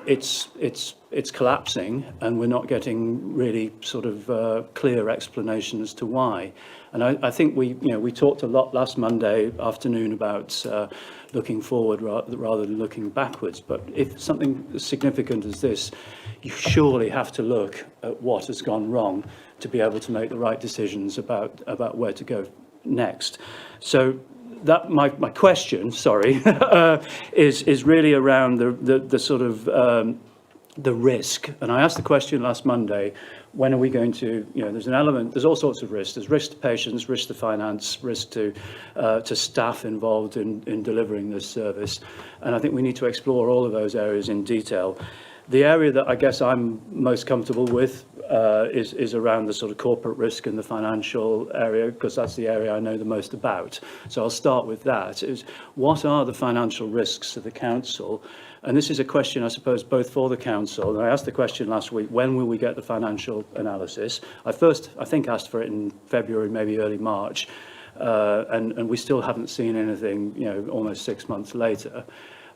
It's collapsing, and we're not getting really sort of clear explanation as to why. And I think we talked a lot last Monday afternoon about looking forward rather than looking backwards. But if something as significant as this, you surely have to look at what has gone wrong to be able to make the right decisions about where to go next. So that my question, sorry, is really around the sort of the risk. And I asked the question last Monday, when are we going to, there's an element, there's all sorts of risks. There's risk to patients, risk to finance, risk to staff involved in delivering this service. And I think we need to explore all of those areas in detail. The area that I guess I'm most comfortable with is around the sort of corporate risk and the financial area, because that's the area I know the most about. So I'll start with that. Is what are the financial risks to the council? And this is a question, I suppose, both for the council. And I asked the question last week, when will we get the financial analysis? I think, asked for it in February, maybe early March. And we still haven't seen anything, almost 6 months later.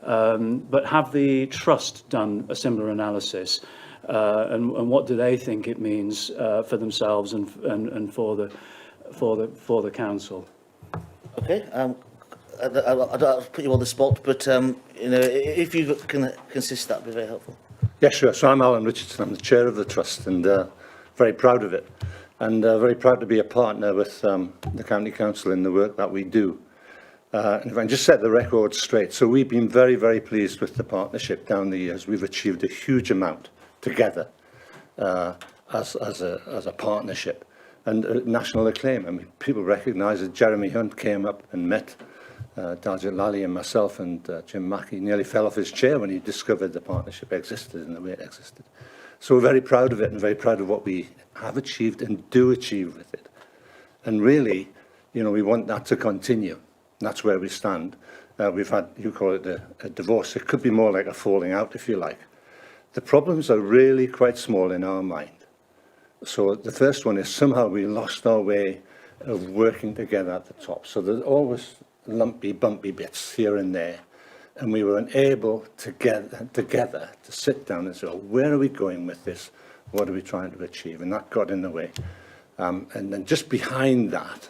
But have the trust done a similar analysis? And what do they think it means for themselves and for the council? Okay. I'll put you on the spot, but if you can consist, that'd be very helpful. Yeah, sure. So I'm Alan Richardson. I'm the chair of the trust, and very proud of it, and very proud to be a partner with the county council in the work that we do. And if I can just set the record straight, so we've been very, very pleased with the partnership down the years. We've achieved a huge amount together as a partnership, and national acclaim. I mean, people recognise that Jeremy Hunt came up and met Darjit Lally and myself, and Jim Mackey nearly fell off his chair when he discovered the partnership existed and the way it existed. So we're very proud of it, and very proud of what we have achieved and do achieve with it. And really, we want that to continue. That's where we stand. We've had, you call it a divorce. It could be more like a falling out, if you like. The problems are really quite small in our mind. So the first one is somehow we lost our way of working together at the top. So there's always lumpy, bumpy bits here and there. And we weren't able together to sit down and say, where are we going with this? What are we trying to achieve? And that got in the way. And then just behind that,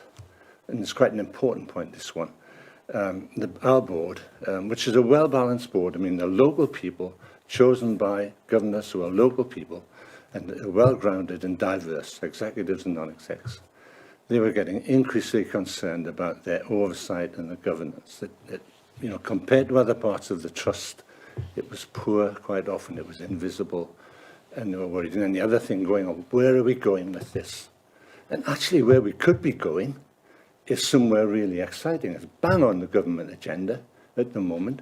and it's quite an important point, this one, our board, which is a well-balanced board. I mean, the local people chosen by governors who are local people and are well-grounded and diverse, executives and non-execs. They were getting increasingly concerned about their oversight and the governance. That compared to other parts of the trust, it was poor quite often. It was invisible, and they were worried. And then the other thing going on, where are we going with this? And actually, where we could be going is somewhere really exciting. It's bang on the government agenda at the moment,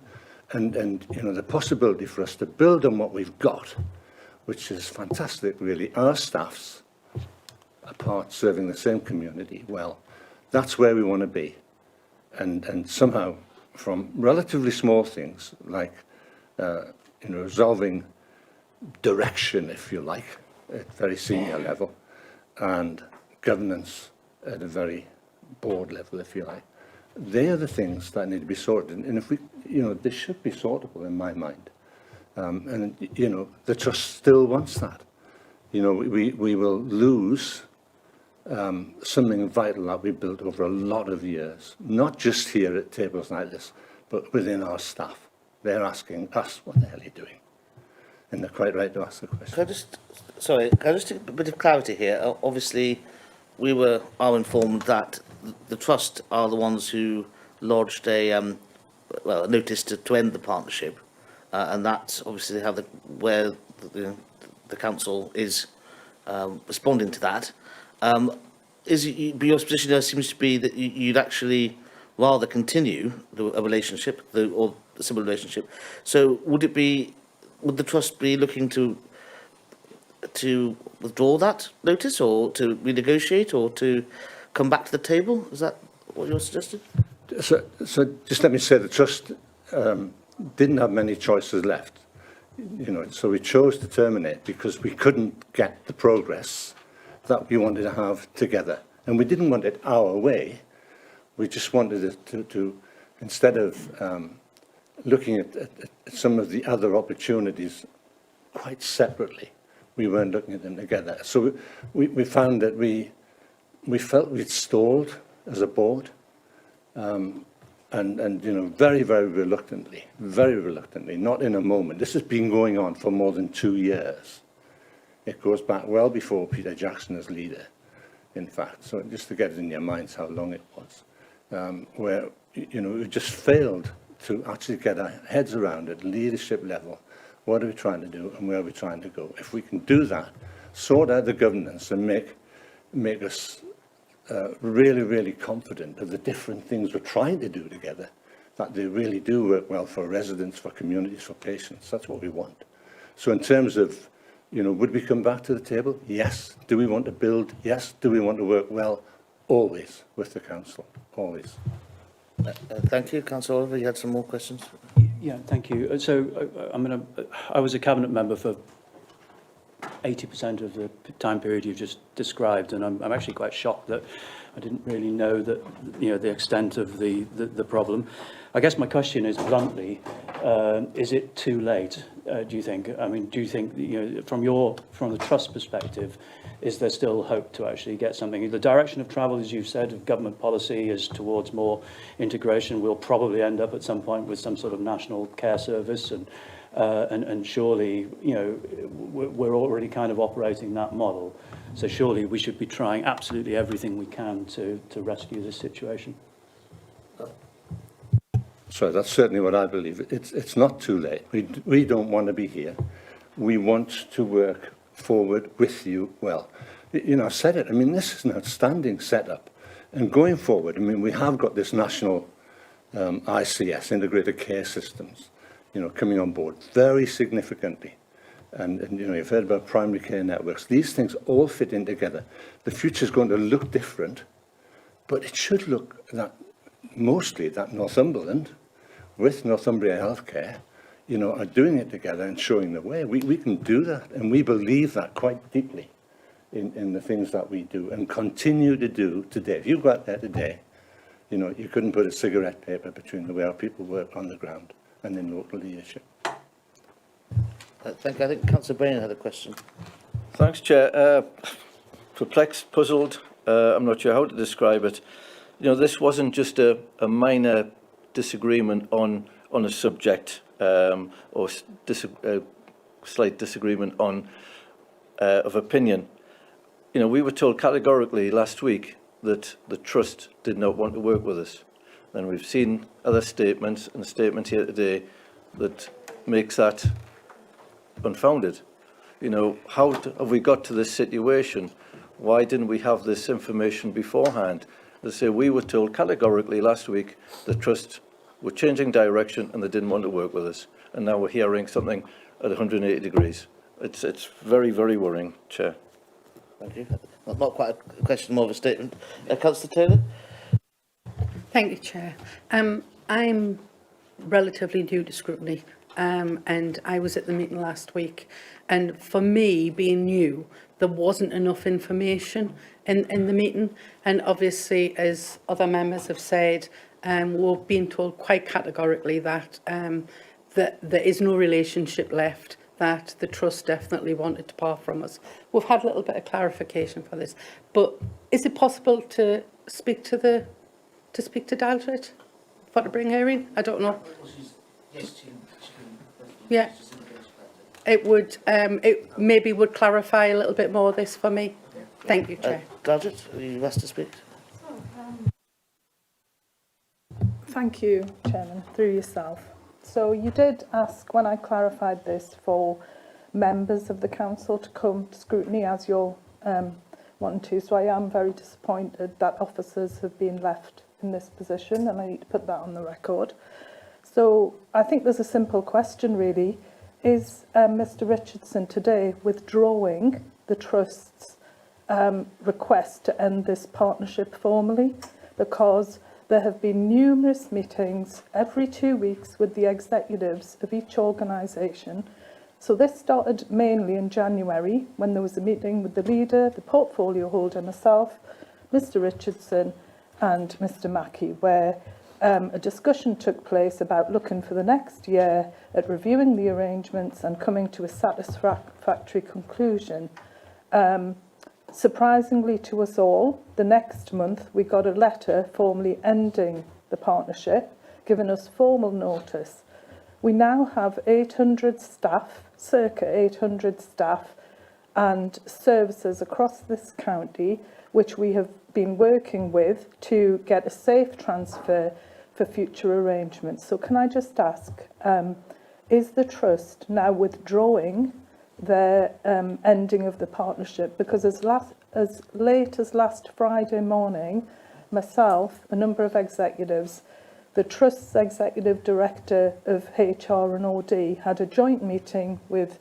and the possibility for us to build on what we've got, which is fantastic, really. Our staffs are part serving the same community well. That's where we want to be, and somehow from relatively small things like resolving direction, if you like, at very senior level, and governance at a very board level, if you like. They are the things that need to be sorted, and if we, they should be sortable in my mind. And the trust still wants that. We will lose something vital that we built over a lot of years, not just here at tables like this, but within our staff. They're asking us, what the hell are you doing? And they're quite right to ask the question. Can I just take a bit of clarity here? Obviously, we are informed that the trust are the ones who lodged a well, a notice to end the partnership, and that's obviously how where the council is responding to that. But your position there seems to be that you'd actually rather continue a relationship, or a similar relationship. So would the trust be looking to withdraw that notice, or to renegotiate, or to come back to the table? Is that what you're suggesting? So just let me say the trust didn't have many choices left. So we chose to terminate because we couldn't get the progress that we wanted to have together. And we didn't want it our way. We just wanted it to instead of looking at some of the other opportunities quite separately, we weren't looking at them together. So we found that we felt we'd stalled as a board, and very, very reluctantly, not in a moment. This has been going on for more than 2 years. It goes back well before Peter Jackson as leader, in fact. So just to get it in your minds how long it was, where, we just failed to actually get our heads around at leadership level. What are we trying to do and where are we trying to go? If we can do that, sort out the governance and make us really, really confident of the different things we're trying to do together, that they really do work well for residents, for communities, for patients. That's what we want. So in terms of, would we come back to the table? Yes. Do we want to build? Yes. Do we want to work well? Always with the council. Always. Thank you. Councillor Oliver, you had some more questions? Yeah, thank you. I was a cabinet member for 80% of the time period you've just described, and I'm actually quite shocked that I didn't really know that the extent of the problem. I guess my question is bluntly, is it too late? Do you think? I mean, do you think from the trust perspective, is there still hope to actually get something? The direction of travel, as you've said, of government policy is towards more integration. We'll probably end up at some point with some sort of national care service, and surely, we're already kind of operating that model. So surely we should be trying absolutely everything we can to rescue this situation. So that's certainly what I believe. It's not too late. We don't want to be here. We want to work forward with you. Well, I said it. I mean, this is an outstanding setup. And going forward, I mean, we have got this national ICS, Integrated Care Systems, coming on board very significantly. And you've heard about primary care networks. These things all fit in together. The future is going to look different, but it should look mostly that Northumberland, with Northumbria Healthcare, are doing it together and showing the way. We can do that, and we believe that quite deeply in the things that we do and continue to do today. If you go out there today, you couldn't put a cigarette paper between the way our people work on the ground and in local leadership. I think Councillor Bain had a question. Thanks, Chair. Perplexed, puzzled, I'm not sure how to describe it. This wasn't just a minor disagreement on a subject, or slight disagreement of opinion. We were told categorically last week that the Trust did not want to work with us. And we've seen other statements and a statement here today that makes that unfounded. How have we got to this situation? Why didn't we have this information beforehand? As I say, we were told categorically last week the Trust were changing direction and they didn't want to work with us. And now we're hearing something at 180 degrees. It's very, very worrying, Chair. Thank you. Not quite a question, more of a statement. Councillor Taylor? Thank you, Chair. I'm relatively new to Scrutiny, and I was at the meeting last week. And for me, being new, there wasn't enough information in the meeting. And obviously, as other members have said, we're being told quite categorically that that there is no relationship left, that the Trust definitely wanted to part from us. We've had a little bit of clarification for this, but is it possible to speak to Daldred for to bring her in? I don't know. Yeah, it maybe would clarify a little bit more this for me. Thank you, Chair. Daldred, are you asked to speak? Thank you, Chairman, through yourself. So you did ask, when I clarified this, for members of the council to come to scrutiny as you're wanting to. So I am very disappointed that officers have been left in this position, and I need to put that on the record. So I think there's a simple question really. Is Mr Richardson today withdrawing the Trust's request to end this partnership formally? Because there have been numerous meetings every 2 weeks with the executives of each organisation. So this started mainly in January when there was a meeting with the leader, the portfolio holder, myself, Mr Richardson and Mr Mackey, where a discussion took place about looking for the next year at reviewing the arrangements and coming to a satisfactory conclusion. Surprisingly to us all, the next month we got a letter formally ending the partnership, giving us formal notice. We now have 800 staff, circa 800 staff and services across this county, which we have been working with to get a safe transfer for future arrangements. So can I just ask, is the Trust now withdrawing their ending of the partnership? Because as late as last Friday morning, myself, a number of executives, the Trust's Executive Director of HR and OD had a joint meeting with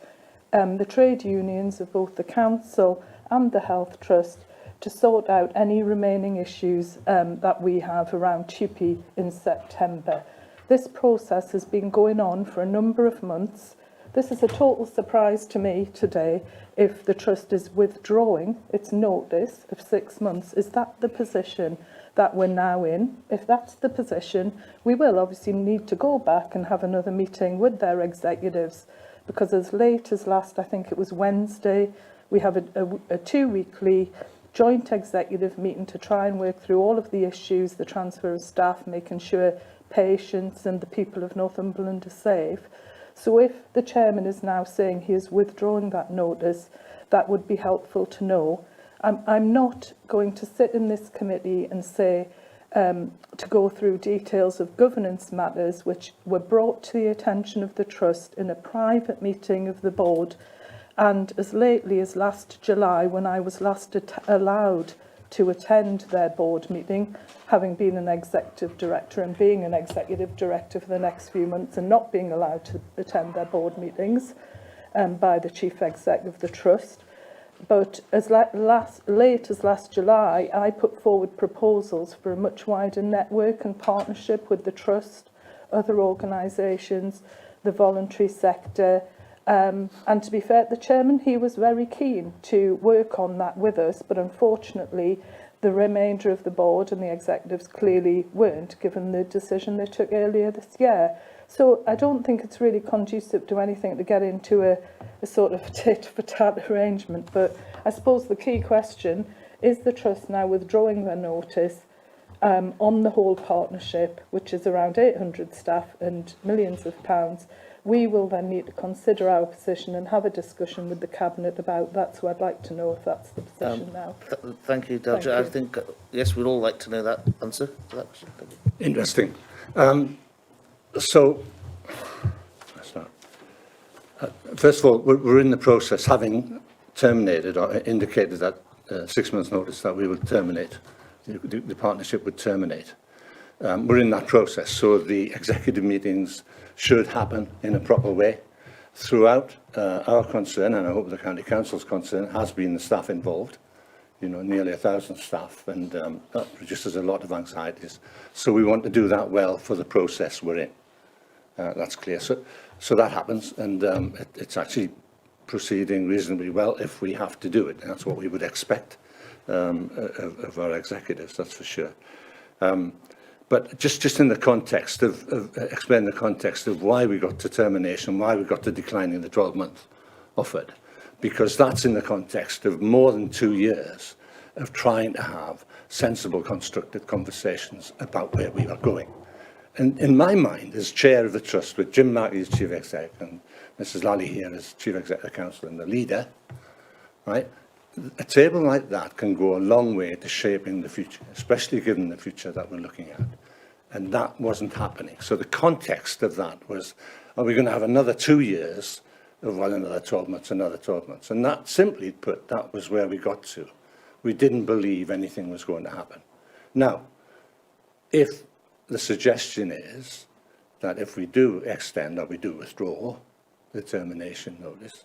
the trade unions of both the Council and the Health Trust to sort out any remaining issues that we have around TUPE in September. This process has been going on for a number of months. This is a total surprise to me today if the Trust is withdrawing its notice of 6 months. Is that the position that we're now in? If that's the position, we will obviously need to go back and have another meeting with their executives, because as late as last, I think it was Wednesday, we have a two-weekly joint executive meeting to try and work through all of the issues, the transfer of staff, making sure patients and the people of Northumberland are safe. So if the chairman is now saying he is withdrawing that notice, that would be helpful to know. I'm not going to sit in this committee and say to go through details of governance matters which were brought to the attention of the Trust in a private meeting of the board, and as lately as last July, when I was last allowed to attend their board meeting, having been an executive director and being an executive director for the next few months and not being allowed to attend their board meetings by the chief exec of the Trust. But as late as last July, I put forward proposals for a much wider network and partnership with the Trust, other organisations, the voluntary sector, and to be fair, the chairman, he was very keen to work on that with us, but unfortunately the remainder of the board and the executives clearly weren't, given the decision they took earlier this year. So I don't think it's really conducive to anything to get into a sort of tit-for-tat arrangement, but I suppose the key question is the Trust now withdrawing their notice on the whole partnership, which is around 800 staff and millions of pounds. We will then need to consider our position and have a discussion with the Cabinet about that. So I'd like to know if that's the position now. Thank you, Delta. I think, yes, we'd all like to know that answer to that question. Thank you. Interesting. So, let's start. First of all, we're in the process, having terminated or indicated that 6 months' notice that we would terminate, the partnership would terminate. We're in that process, so the executive meetings should happen in a proper way. Throughout, our concern, and I hope the County Council's concern, has been the staff involved. You know, nearly 1,000 staff, and that produces a lot of anxieties. So we want to do that well for the process we're in. That's clear. So that happens, and it's actually proceeding reasonably well if we have to do it. That's what we would expect of our executives, that's for sure. But just in the context of explain the context of why we got to termination, why we got to declining the 12-month offered, because that's in the context of more than 2 years of trying to have sensible, constructive conversations about where we are going. And in my mind, as chair of the Trust, with Jim Mackey as chief exec and Mrs. Lally here as chief executive council and the leader, right? A table like that can go a long way to shaping the future, especially given the future that we're looking at. And that wasn't happening. So the context of that was, are we going to have another 2 years of, well, another 12 months, another 12 months? And that, simply put, that was where we got to. We didn't believe anything was going to happen. Now, if the suggestion is that if we do extend or we do withdraw the termination notice,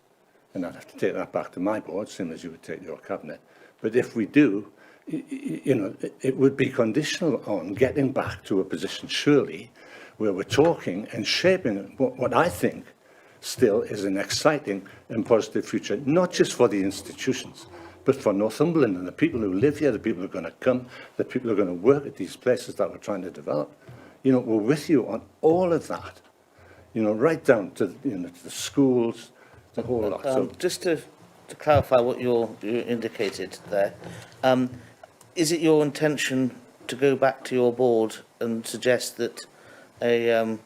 and I'd have to take that back to my board, same as you would take your cabinet, but if we do, you know, it would be conditional on getting back to a position, surely, where we're talking and shaping what I think still is an exciting and positive future, not just for the institutions, but for Northumberland and the people who live here, the people who are going to come, the people who are going to work at these places that we're trying to develop. You know, we're with you on all of that, you know, right down to, you know, to the schools, the whole lot. So, just to clarify what you indicated there, is it your intention to go back to your board and suggest that a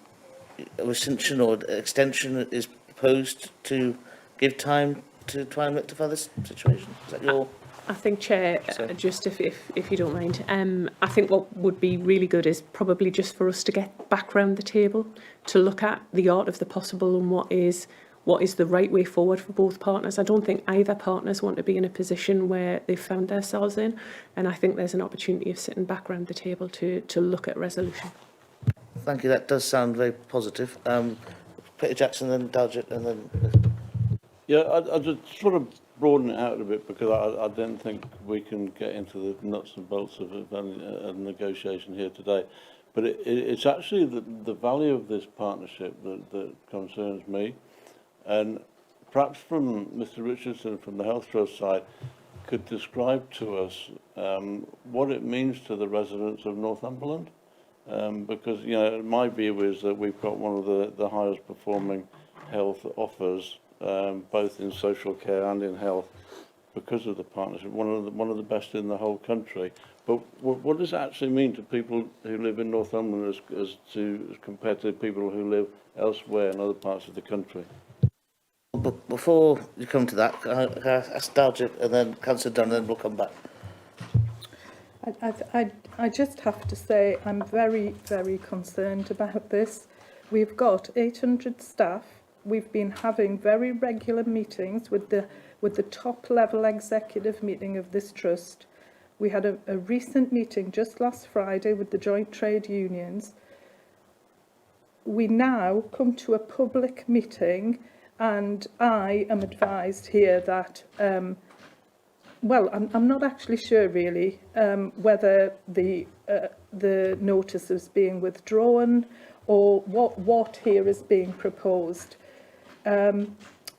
rescission or extension is proposed to give time to try and rectify this situation? Is that your... I think, Chair, just if you don't mind, I think what would be really good is probably just for us to get back round the table to look at the art of the possible and what is the right way forward for both partners. I don't think either partners want to be in a position where they've found themselves in, and I think there's an opportunity of sitting back round the table to look at resolution. Thank you, that does sound very positive. Peter Jackson, then Dalgett, and then... Yeah, I just sort of broaden it out a bit, because I don't think we can get into the nuts and bolts of a negotiation here today. But it's actually the value of this partnership that concerns me. And perhaps from Mr. Richardson from the Health Trust side could describe to us what it means to the residents of Northumberland. Because, you know, my view is that we've got one of the highest performing health offers, both in social care and in health, because of the partnership, one of the best in the whole country. But what does it actually mean to people who live in Northumberland as compared to people who live elsewhere in other parts of the country? But before you come to that, can I ask Dalgett and then Councillor Dunn, and then we'll come back. I just have to say I'm very, very concerned about this. We've got 800 staff. We've been having very regular meetings with the top level executive meeting of this trust. We had a recent meeting just last Friday with the joint trade unions. We now come to a public meeting, and I am advised here that, well, I'm not actually sure really whether the notice is being withdrawn or what here is being proposed.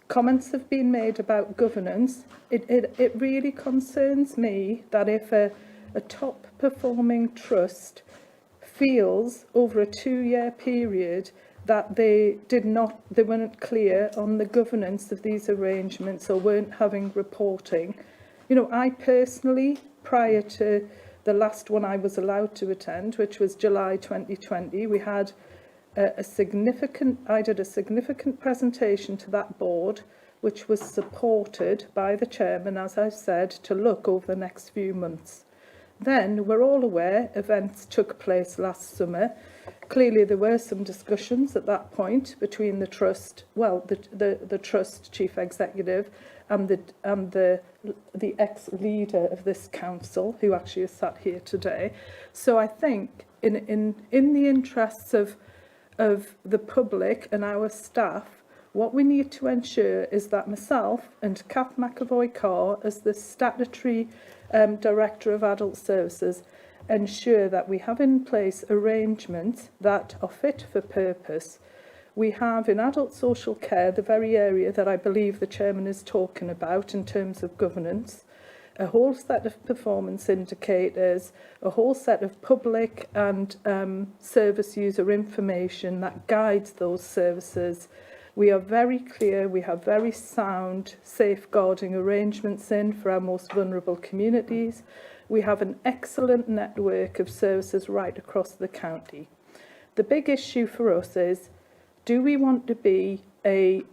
Comments have been made about governance. It really concerns me that if a top performing trust feels over a 2-year period that they weren't clear on the governance of these arrangements or weren't having reporting. You know, I personally, prior to the last one I was allowed to attend, which was July 2020, we had I did a significant presentation to that board, which was supported by the chairman, as I said, to look over the next few months. Then, we're all aware, events took place last summer. Clearly, there were some discussions at that point between the trust, well, the trust chief executive and the ex-leader of this council, who actually is sat here today. So I think, in the interests of the public and our staff, what we need to ensure is that myself and Kath McAvoy-Carr, as the statutory Director of Adult Services, ensure that we have in place arrangements that are fit for purpose. We have in adult social care the very area that I believe the Chairman is talking about in terms of governance, a whole set of performance indicators, a whole set of public and service user information that guides those services. We are very clear, we have very sound safeguarding arrangements in for our most vulnerable communities. We have an excellent network of services right across the county. The big issue for us is, do we want to be a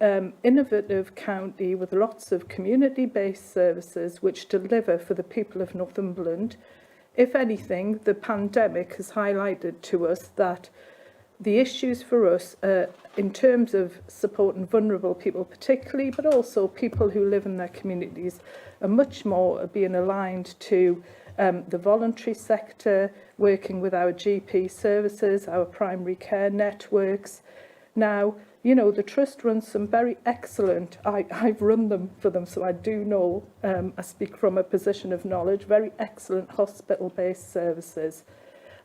innovative county with lots of community-based services which deliver for the people of Northumberland? if anything, the pandemic has highlighted to us that the issues for us in terms of supporting vulnerable people particularly, but also people who live in their communities, are much more being aligned to the voluntary sector, working with our GP services, our primary care networks. Now, you know, the Trust runs some very excellent, I've run them for them, so I do know, I speak from a position of knowledge, very excellent hospital-based services.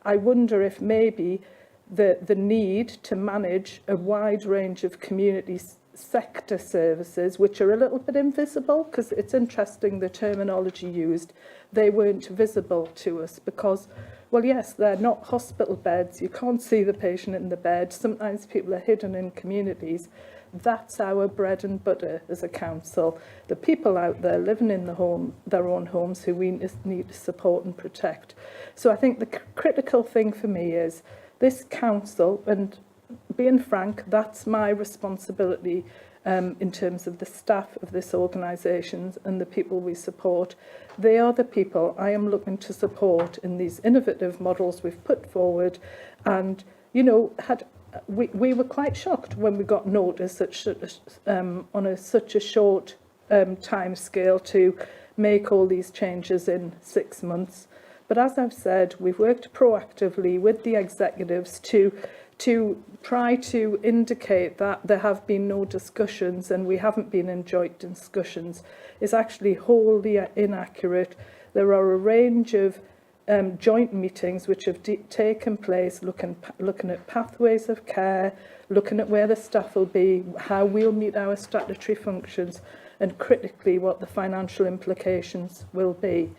I wonder if maybe the need to manage a wide range of community sector services, which are a little bit invisible, because it's interesting the terminology used, they weren't visible to us because, well, yes, they're not hospital beds. You can't see the patient in the bed. Sometimes people are hidden in communities. That's our bread and butter as a council. The people out there living in their own homes who we need to support and protect. So I think the critical thing for me is this council, and being frank, that's my responsibility in terms of the staff of this organisation and the people we support. They are the people I am looking to support in these innovative models we've put forward. And, you know, we were quite shocked when we got notice on such a short time scale to make all these changes in 6 months. But as I've said, we've worked proactively with the executives to try to indicate that there have been no discussions and we haven't been in joint discussions is actually wholly inaccurate. There are a range of joint meetings which have taken place, looking at pathways of care, looking at where the staff will be, how we'll meet our statutory functions, and critically what the financial implications will be.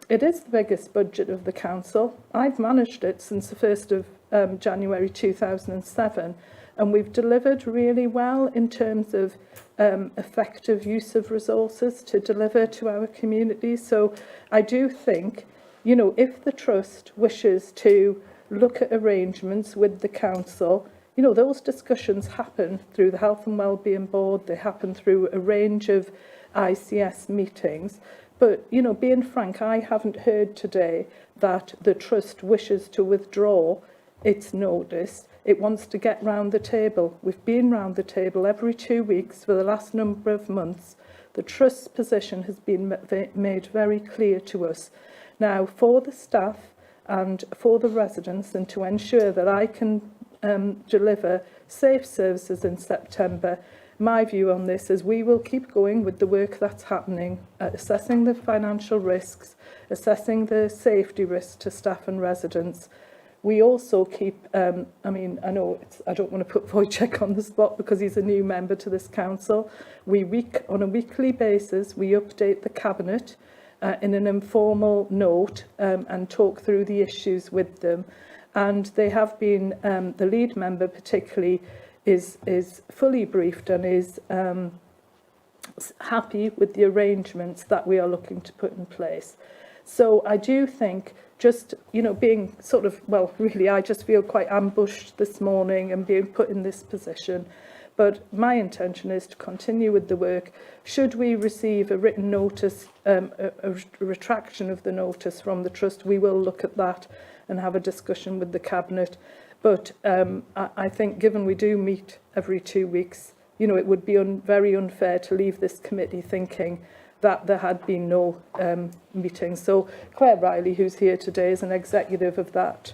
It is the biggest budget of the council. I've managed it since the 1st of January 2007, and we've delivered really well in terms of effective use of resources to deliver to our communities. So I do think, you know, if the Trust wishes to look at arrangements with the council, you know, those discussions happen through the Health and Wellbeing Board, they happen through a range of ICS meetings. But, you know, being frank, I haven't heard today that the Trust wishes to withdraw its notice. It wants to get round the table. We've been round the table every 2 weeks for the last number of months. The Trust's position has been made very clear to us. Now, for the staff and for the residents, and to ensure that I can deliver safe services in September, my view on this is we will keep going with the work that's happening, assessing the financial risks, assessing the safety risks to staff and residents. We also keep, I mean, I know I don't want to put Wojciech on the spot because he's a new member to this council. On a weekly basis, we update the Cabinet in an informal note and talk through the issues with them. And they have been, the lead member particularly, is fully briefed and is happy with the arrangements that we are looking to put in place. So I do think just, you know, being sort of, well, really, I just feel quite ambushed this morning and being put in this position. But my intention is to continue with the work. Should we receive a written notice, a retraction of the notice from the Trust, we will look at that and have a discussion with the Cabinet. But I think given we do meet every 2 weeks, you know, it would be very unfair to leave this committee thinking that there had been no meetings. So Claire Riley, who's here today, is an executive of that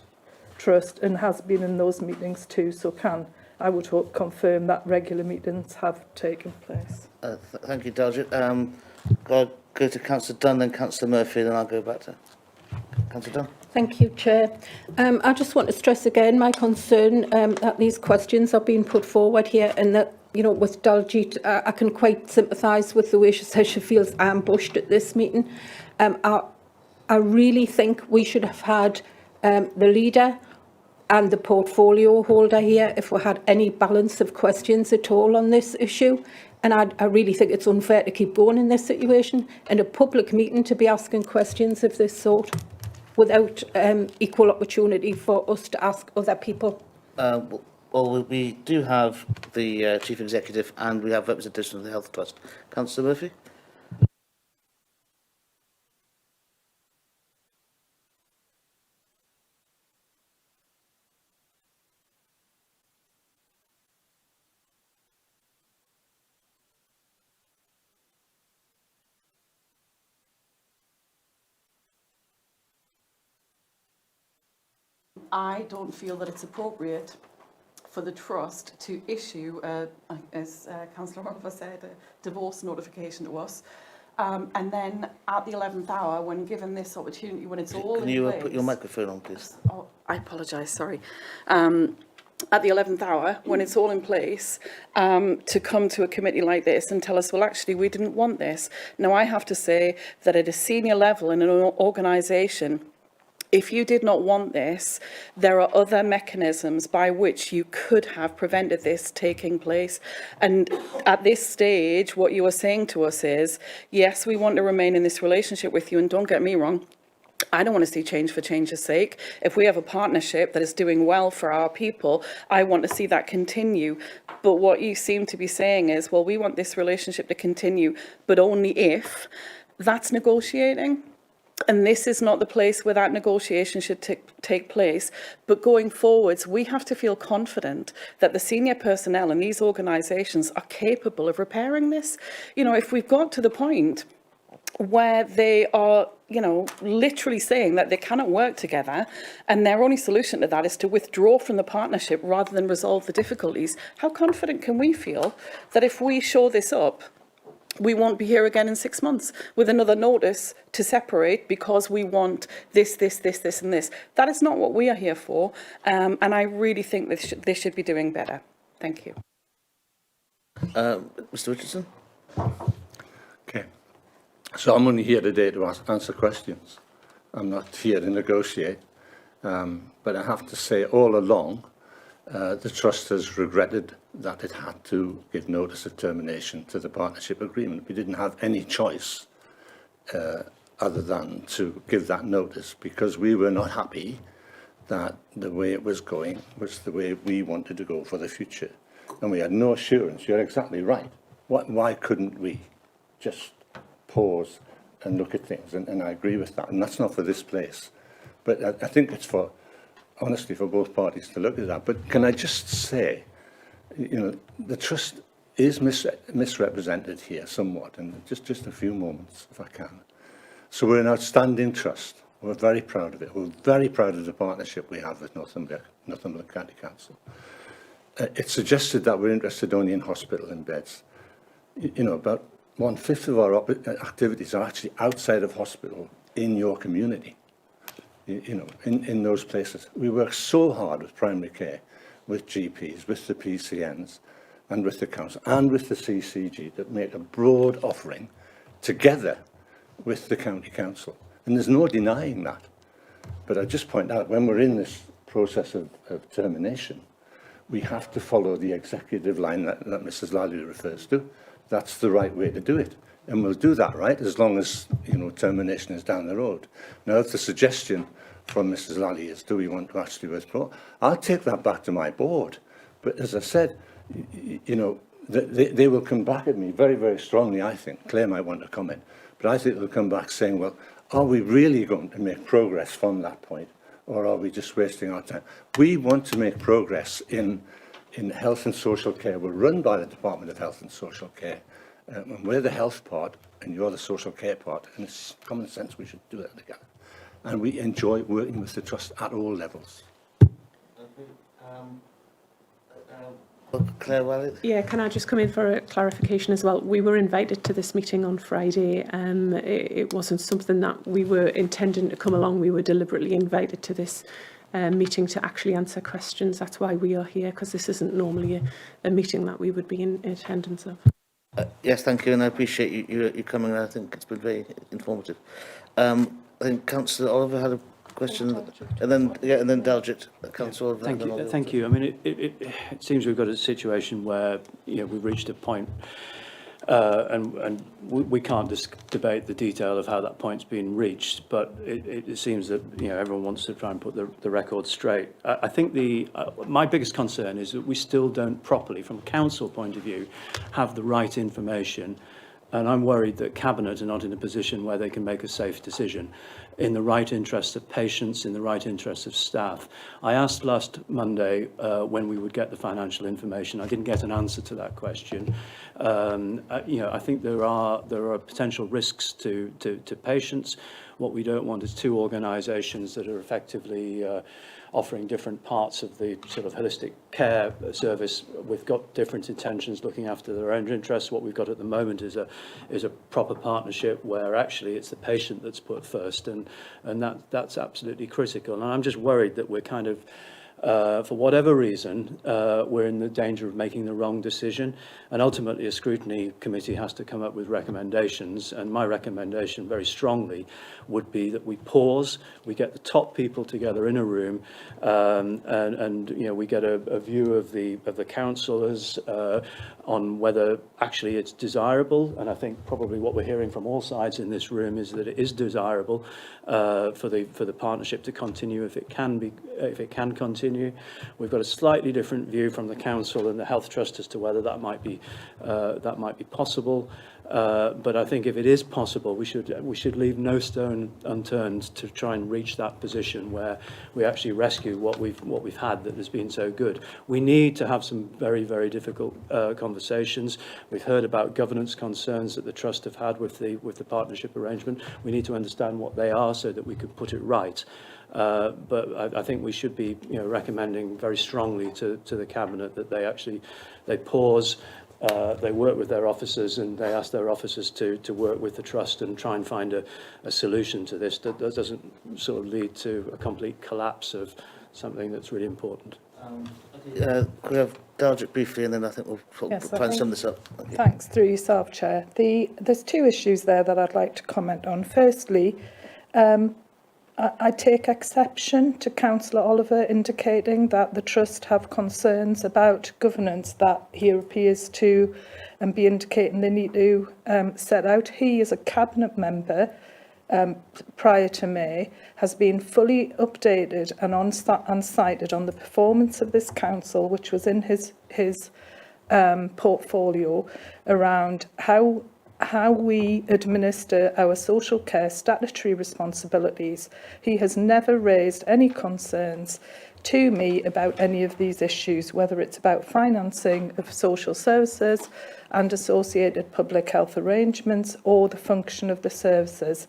Trust and has been in those meetings too. So I would hope, confirm that regular meetings have taken place. Thank you, Dalgit. I'll go to Councillor Dunn, then Councillor Murphy, then I'll go back to Councillor Dunn. Thank you, Chair. I just want to stress again my concern that these questions are being put forward here, and that, you know, with Daljeet, I can quite sympathise with the way she says she feels ambushed at this meeting. I really think we should have had the leader and the portfolio holder here if we had any balance of questions at all on this issue. And I really think it's unfair to keep going in this situation and a public meeting to be asking questions of this sort without equal opportunity for us to ask other people. Well, we do have the Chief Executive and we have representation of the Health Trust. Councillor Murphy? I don't feel that it's appropriate for the trust to issue, as Councillor Oliver said, a divorce notification to us. And then at the 11th hour, when given this opportunity, when it's all in place... Can you put your microphone on, please? Oh, I apologise, sorry. At the 11th hour, when it's all in place, to come to a committee like this and tell us, well, actually, we didn't want this. Now, I have to say that at a senior level in an organisation, if you did not want this, there are other mechanisms by which you could have prevented this taking place. And at this stage, what you are saying to us is, yes, we want to remain in this relationship with you, and don't get me wrong, I don't want to see change for change's sake. If we have a partnership that is doing well for our people, I want to see that continue. But what you seem to be saying is, well, we want this relationship to continue, but only if. That's negotiating. And this is not the place where that negotiation should take place. But going forwards, we have to feel confident that the senior personnel in these organisations are capable of repairing this. You know, if we've got to the point where they are, you know, literally saying that they cannot work together and their only solution to that is to withdraw from the partnership rather than resolve the difficulties, how confident can we feel that if we show this up, we won't be here again in 6 months with another notice to separate because we want this, and this. That is not what we are here for, and I really think they should be doing better. Thank you. Mr. Richardson? Okay. So I'm only here today to answer questions. I'm not here to negotiate. But I have to say, all along, the Trust has regretted that it had to give notice of termination to the partnership agreement. We didn't have any choice other than to give that notice because we were not happy that the way it was going was the way we wanted to go for the future. And we had no assurance. You're exactly right. Why couldn't we just pause and look at things? And I agree with that. And that's not for this place. But I think it's for, honestly, for both parties to look at that. But can I just say, you know, the Trust is misrepresented here somewhat, and just a few moments, if I can. So we're an outstanding Trust. We're very proud of it. We're very proud of the partnership we have with Northumberland County Council. It's suggested that we're interested only in hospital and beds. You know, about 1/5 of our activities are actually outside of hospital in your community. You know, in those places. We work so hard with primary care, with GPs, with the PCNs, and with the council, and with the CCG, that make a broad offering together with the county council. And there's no denying that. But I just point out, when we're in this process of termination, we have to follow the executive line that Mrs. Lally refers to. That's the right way to do it. And we'll do that, right, as long as, you know, termination is down the road. Now, if the suggestion from Mrs. Lally is, do we want to actually withdraw? I'll take that back to my board. But as I said, you know, they will come back at me very, very strongly, I think. Claire might want to comment. But I think they'll come back saying, well, are we really going to make progress from that point? Or are we just wasting our time? We want to make progress in health and social care. We're run by the Department of Health and Social Care. And we're the health part, and you're the social care part. And it's common sense we should do that together. And we enjoy working with the Trust at all levels. Claire Wallet? Yeah, can I just come in for a clarification as well? We were invited to this meeting on Friday. It wasn't something that we were intending to come along. We were deliberately invited to this meeting to actually answer questions. That's why we are here, because this isn't normally a meeting that we would be in attendance of. Yes, thank you, and I appreciate you coming. I think it's been very informative. I think Councillor Oliver had a question, and then Dalgett. Councillor Oliver. Thank you. Thank you. I mean, it seems we've got a situation where, you know, we've reached a point, and we can't debate the detail of how that point's been reached. But it seems that, you know, everyone wants to try and put the record straight. I think my biggest concern is that we still don't properly, from a council point of view, have the right information. And I'm worried that Cabinet are not in a position where they can make a safe decision in the right interest of patients, in the right interest of staff. I asked last Monday when we would get the financial information. I didn't get an answer to that question. You know, I think there are potential risks to patients. What we don't want is two organisations that are effectively offering different parts of the sort of holistic care service. We've got different intentions looking after their own interests. What we've got at the moment is a proper partnership where actually it's the patient that's put first, and that's absolutely critical. And I'm just worried that we're kind of for whatever reason, we're in the danger of making the wrong decision. And ultimately, a scrutiny committee has to come up with recommendations. And my recommendation, very strongly, would be that we pause, we get the top people together in a room, and you know, we get a view of the councillors on whether actually it's desirable. And I think probably what we're hearing from all sides in this room is that it is desirable for the partnership to continue if it can continue. We've got a slightly different view from the council and the health trust as to whether that might be possible. But I think if it is possible, we should leave no stone unturned to try and reach that position where we actually rescue what we've had that has been so good. We need to have some very, very difficult conversations. We've heard about governance concerns that the trust have had with the partnership arrangement. We need to understand what they are so that we can put it right. But I think we should be, you know, recommending very strongly to the cabinet that they pause. They work with their officers and they ask their officers to work with the trust and try and find a solution to this that doesn't sort of lead to a complete collapse of something that's really important. Could we have Darjit briefly, and then I think we'll try and sum this up. Thanks, through yourself, Chair. There's two issues there that I'd like to comment on. Firstly, I take exception to Councillor Oliver indicating that the Trust have concerns about governance that he appears to be indicating they need to set out. He, as a Cabinet member, prior to May, has been fully updated and cited on the performance of this council, which was in his portfolio, around how we administer our social care statutory responsibilities. He has never raised any concerns to me about any of these issues, whether it's about financing of social services and associated public health arrangements or the function of the services.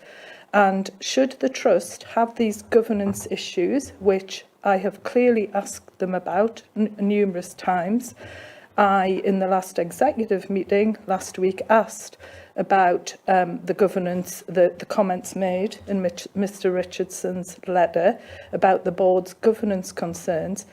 And should the Trust have these governance issues, which I have clearly asked them about numerous times, in the last executive meeting last week, asked about the governance, the comments made in Mr Richardson's letter about the board's governance concerns.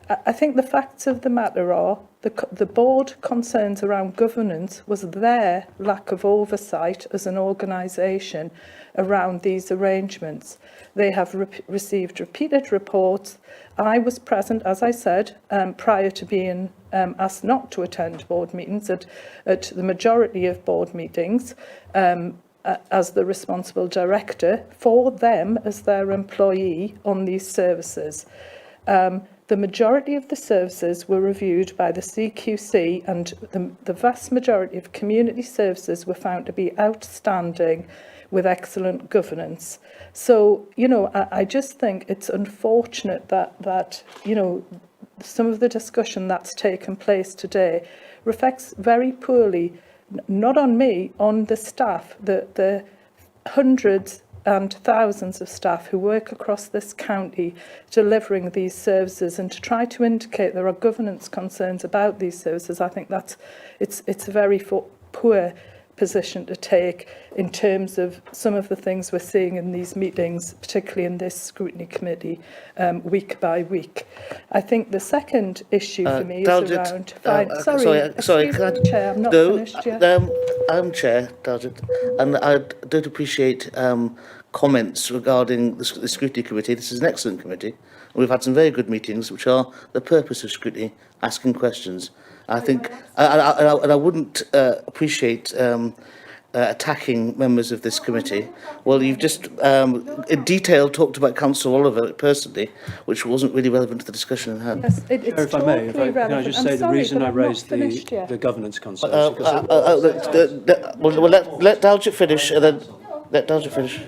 I think the facts of the matter are the board concerns around governance was their lack of oversight as an organisation around these arrangements. They have received repeated reports. I was present, as I said, prior to being asked not to attend board meetings at the majority of board meetings as the responsible director for them as their employee on these services. The majority of the services were reviewed by the CQC, and the vast majority of community services were found to be outstanding with excellent governance. So, you know, I just think it's unfortunate that you know, some of the discussion that's taken place today reflects very poorly, not on me, on the staff, the hundreds and thousands of staff who work across this county delivering these services, and to try to indicate there are governance concerns about these services. I think it's a very poor position to take in terms of some of the things we're seeing in these meetings, particularly in this scrutiny committee, week by week. I think the second issue for me is around... Sorry, Chair, I'm not finished yet. I'm Chair, Darjit, and I don't appreciate comments regarding the scrutiny committee. This is an excellent committee. We've had some very good meetings, which are the purpose of scrutiny, asking questions. I think, and I wouldn't appreciate attacking members of this committee. Well, you've just in detail talked about Councillor Oliver personally, which wasn't really relevant to the discussion in hand. Yes, it's if I may, relevant. can I just say the reason I raised the governance concerns? Well, let Darjit finish, and then let Darjit finish.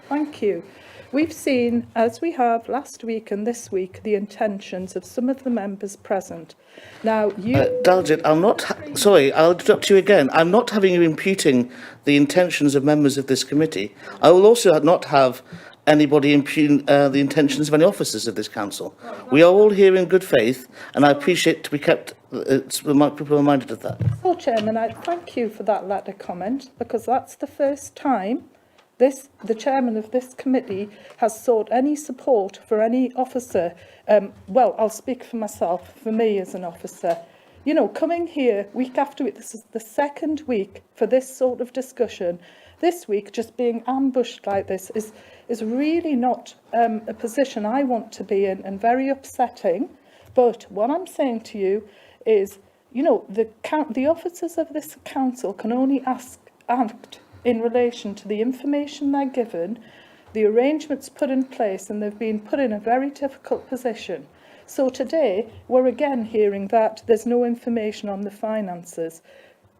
Thank you. We've seen, as we have last week and this week, the intentions of some of the members present. Now, you... Daljit, sorry, I'll interrupt you again. I'm not having you imputing the intentions of members of this committee. I will also not have anybody impugn the intentions of any officers of this council. We are all here in good faith, and I appreciate to be kept reminded of that. So, Chairman, I thank you for that latter comment, because that's the first time the chairman of this committee has sought any support for any officer. Well, I'll speak for myself, for me as an officer. You know, coming here week after week, this is the second week for this sort of discussion. This week, just being ambushed like this is really not a position I want to be in, and very upsetting. But what I'm saying to you is, you know, the officers of this council can only act in relation to the information they're given, the arrangements put in place, and they've been put in a very difficult position. So today, we're again hearing that there's no information on the finances.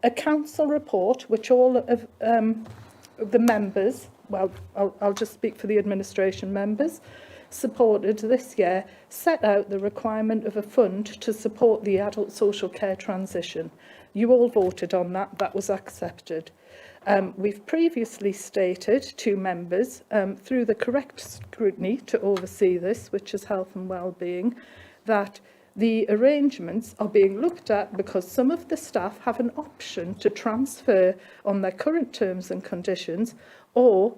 A council report, which all of the members, well, I'll just speak for the administration members, supported this year, set out the requirement of a fund to support the adult social care transition. You all voted on that, that was accepted. We've previously stated to members, through the correct scrutiny to oversee this, which is health and well-being, that the arrangements are being looked at because some of the staff have an option to transfer on their current terms and conditions or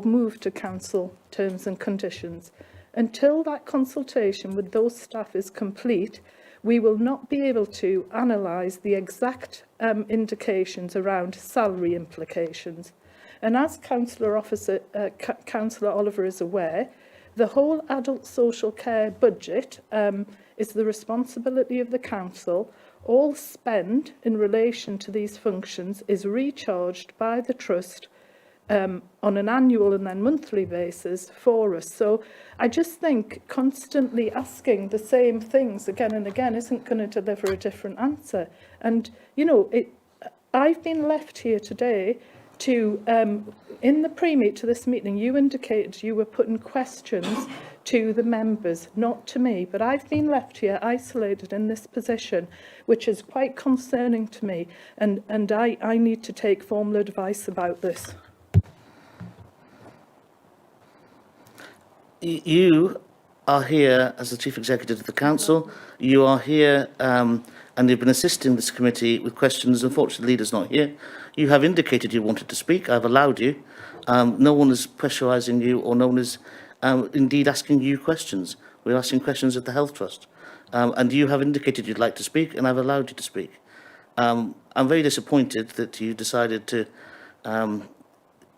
move to council terms and conditions. Until that consultation with those staff is complete, we will not be able to analyse the exact indications around salary implications. And as Councillor Oliver is aware, the whole adult social care budget is the responsibility of the council. All spend in relation to these functions is recharged by the trust on an annual and then monthly basis for us. So I just think constantly asking the same things again and again isn't going to deliver a different answer. And, you know, I've been left here today to, in the pre-meet to this meeting, you indicated you were putting questions to the members, not to me. But I've been left here isolated in this position, which is quite concerning to me. And I need to take formal advice about this. You are here as the Chief Executive of the Council. You are here and you've been assisting this committee with questions. Unfortunately, the leader's not here. You have indicated you wanted to speak. I've allowed you. No one is pressurising you, or no one is indeed asking you questions. We're asking questions of the Health Trust. And you have indicated you'd like to speak, and I've allowed you to speak. I'm very disappointed that you decided to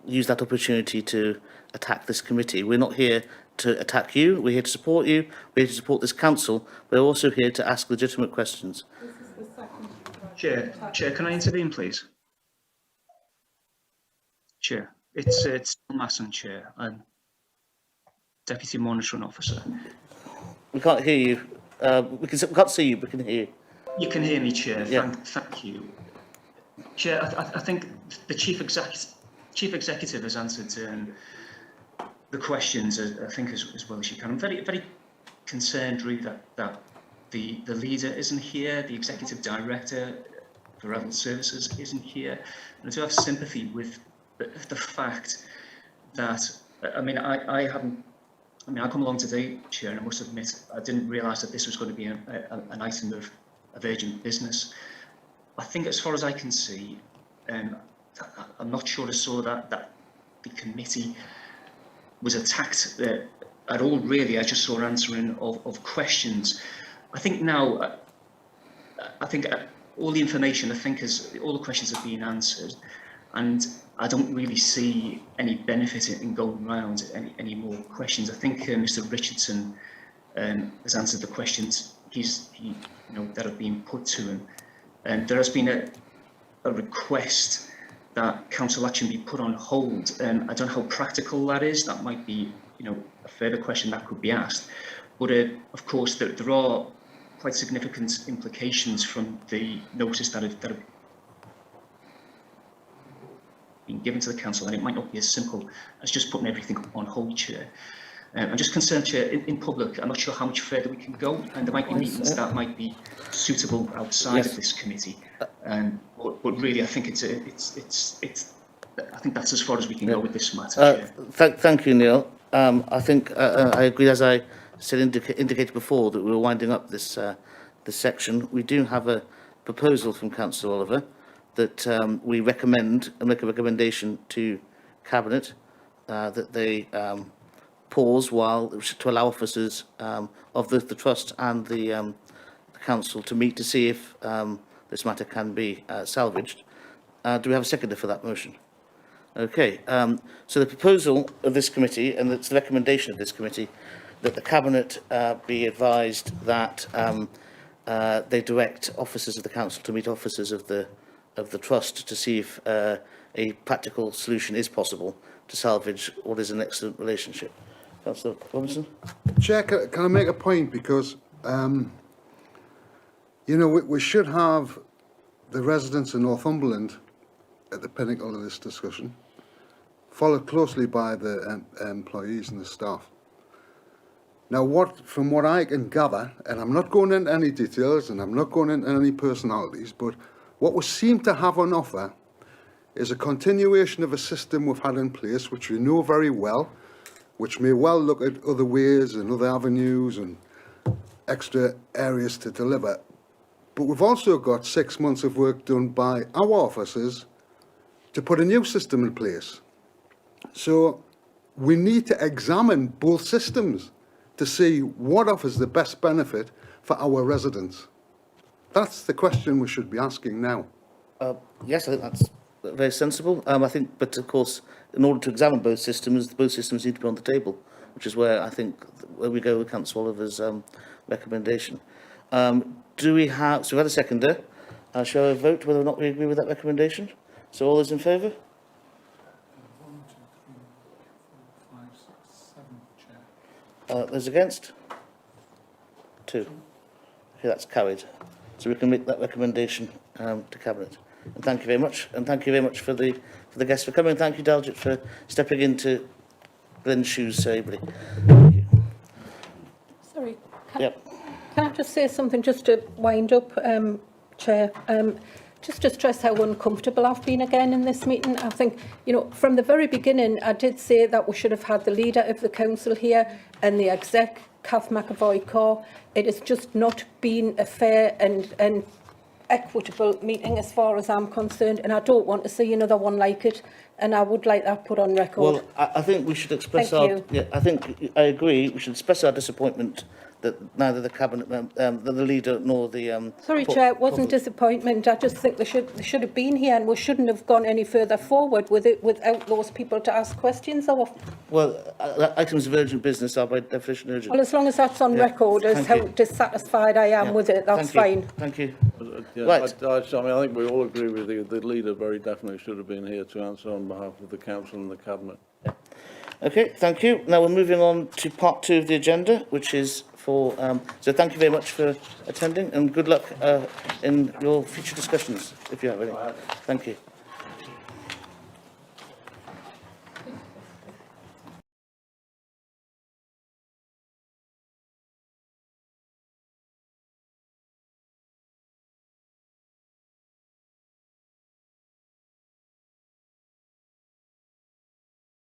use that opportunity to attack this committee. We're not here to attack you. We're here to support you. We're here to support this council. We're also here to ask legitimate questions. Chair, can I intervene, please? Chair, it's Masson, Chair. I'm Deputy Monitoring Officer. We can't hear you. We can't see you, but we can hear you. You can hear me, Chair. Yeah. Thank you. Chair, I think the Chief Executive has answered the questions, I think, as well as she can. I'm very concerned, really, that the leader isn't here, the Executive Director for Adult Services isn't here. And I do have sympathy with the fact that, I mean, I come along today, Chair, and I must admit, I didn't realise that this was going to be an item of urgent business. I think, as far as I can see, I'm not sure I saw that the committee was attacked at all, really. I just saw answering of questions. I think now, all the information, all the questions have been answered, and I don't really see any benefit in going around any more questions. I think Mr. Richardson has answered the questions that have been put to him. And there has been a request that council action be put on hold. I don't know how practical that is. That might be, a further question that could be asked. But of course, there are quite significant implications from the notice that have been given to the council, and it might not be as simple as just putting everything on hold, Chair. I'm just concerned, Chair, in public, I'm not sure how much further we can go, and there might be meetings that might be suitable outside of this committee. But really, I think I think that's as far as we can go with this matter, Chair. Thank you, Neil. I think I agree, as I said, indicated before, that we were winding up this this section. We do have a proposal from Councillor Oliver that we recommend and make a recommendation to Cabinet that they pause while to allow officers of the trust and the council to meet to see if this matter can be salvaged. Do we have a seconder for that motion? Okay. So the proposal of this committee, and it's the recommendation of this committee, that the Cabinet be advised that they direct officers of the council to meet officers of the trust to see if a practical solution is possible to salvage what is an excellent relationship. Councillor Robinson? Chair, can I make a point? Because, you know, we should have the residents of Northumberland at the pinnacle of this discussion, followed closely by the employees and the staff. Now, from what I can gather, and I'm not going into any details and I'm not going into any personalities, but what we seem to have on offer is a continuation of a system we've had in place, which we know very well, which may well look at other ways and other avenues and extra areas to deliver. But we've also got 6 months of work done by our officers to put a new system in place. So we need to examine both systems to see what offers the best benefit for our residents. That's the question we should be asking now. Yes, I think that's very sensible. I think, but of course, in order to examine both systems need to be on the table, which is where I think where we go with Councillor Oliver's recommendation. Do we have? So we had a seconder. Shall I vote whether or not we agree with that recommendation? So all those in favour? 1, 2, 3, 4, 5, 6, 7, Chair. Those against? 2. Okay, that's carried. So we can make that recommendation to Cabinet. And thank you very much. And thank you very much for the guests for coming. Thank you, Daljit, for stepping into Glenn's shoes ably. Thank you. Sorry, can I just say something just to wind up, Chair? Just to stress how uncomfortable I've been again in this meeting. I think, you know, from the very beginning, I did say that we should have had the leader of the council here and the exec, Kath McAvoy-Carr. It has just not been a fair and equitable meeting as far as I'm concerned, and I don't want to see another one like it, and I would like that put on record. Well, I think we should express I think I agree. We should express our disappointment that neither the Cabinet, the leader nor the... Sorry, Chair, it wasn't disappointment. I just think they should have been here, and we shouldn't have gone any further forward with it without those people to ask questions of. Well, items of urgent business are by definition urgent. Well, as long as that's on record as how dissatisfied I am with it, that's fine. Thank you. Right. I think we all agree with you. The leader very definitely should have been here to answer on behalf of the council and the Cabinet. Okay, thank you. Now we're moving on to part 2 of the agenda, which is for... so thank you very much for attending, and good luck in your future discussions, if you have any. Thank you.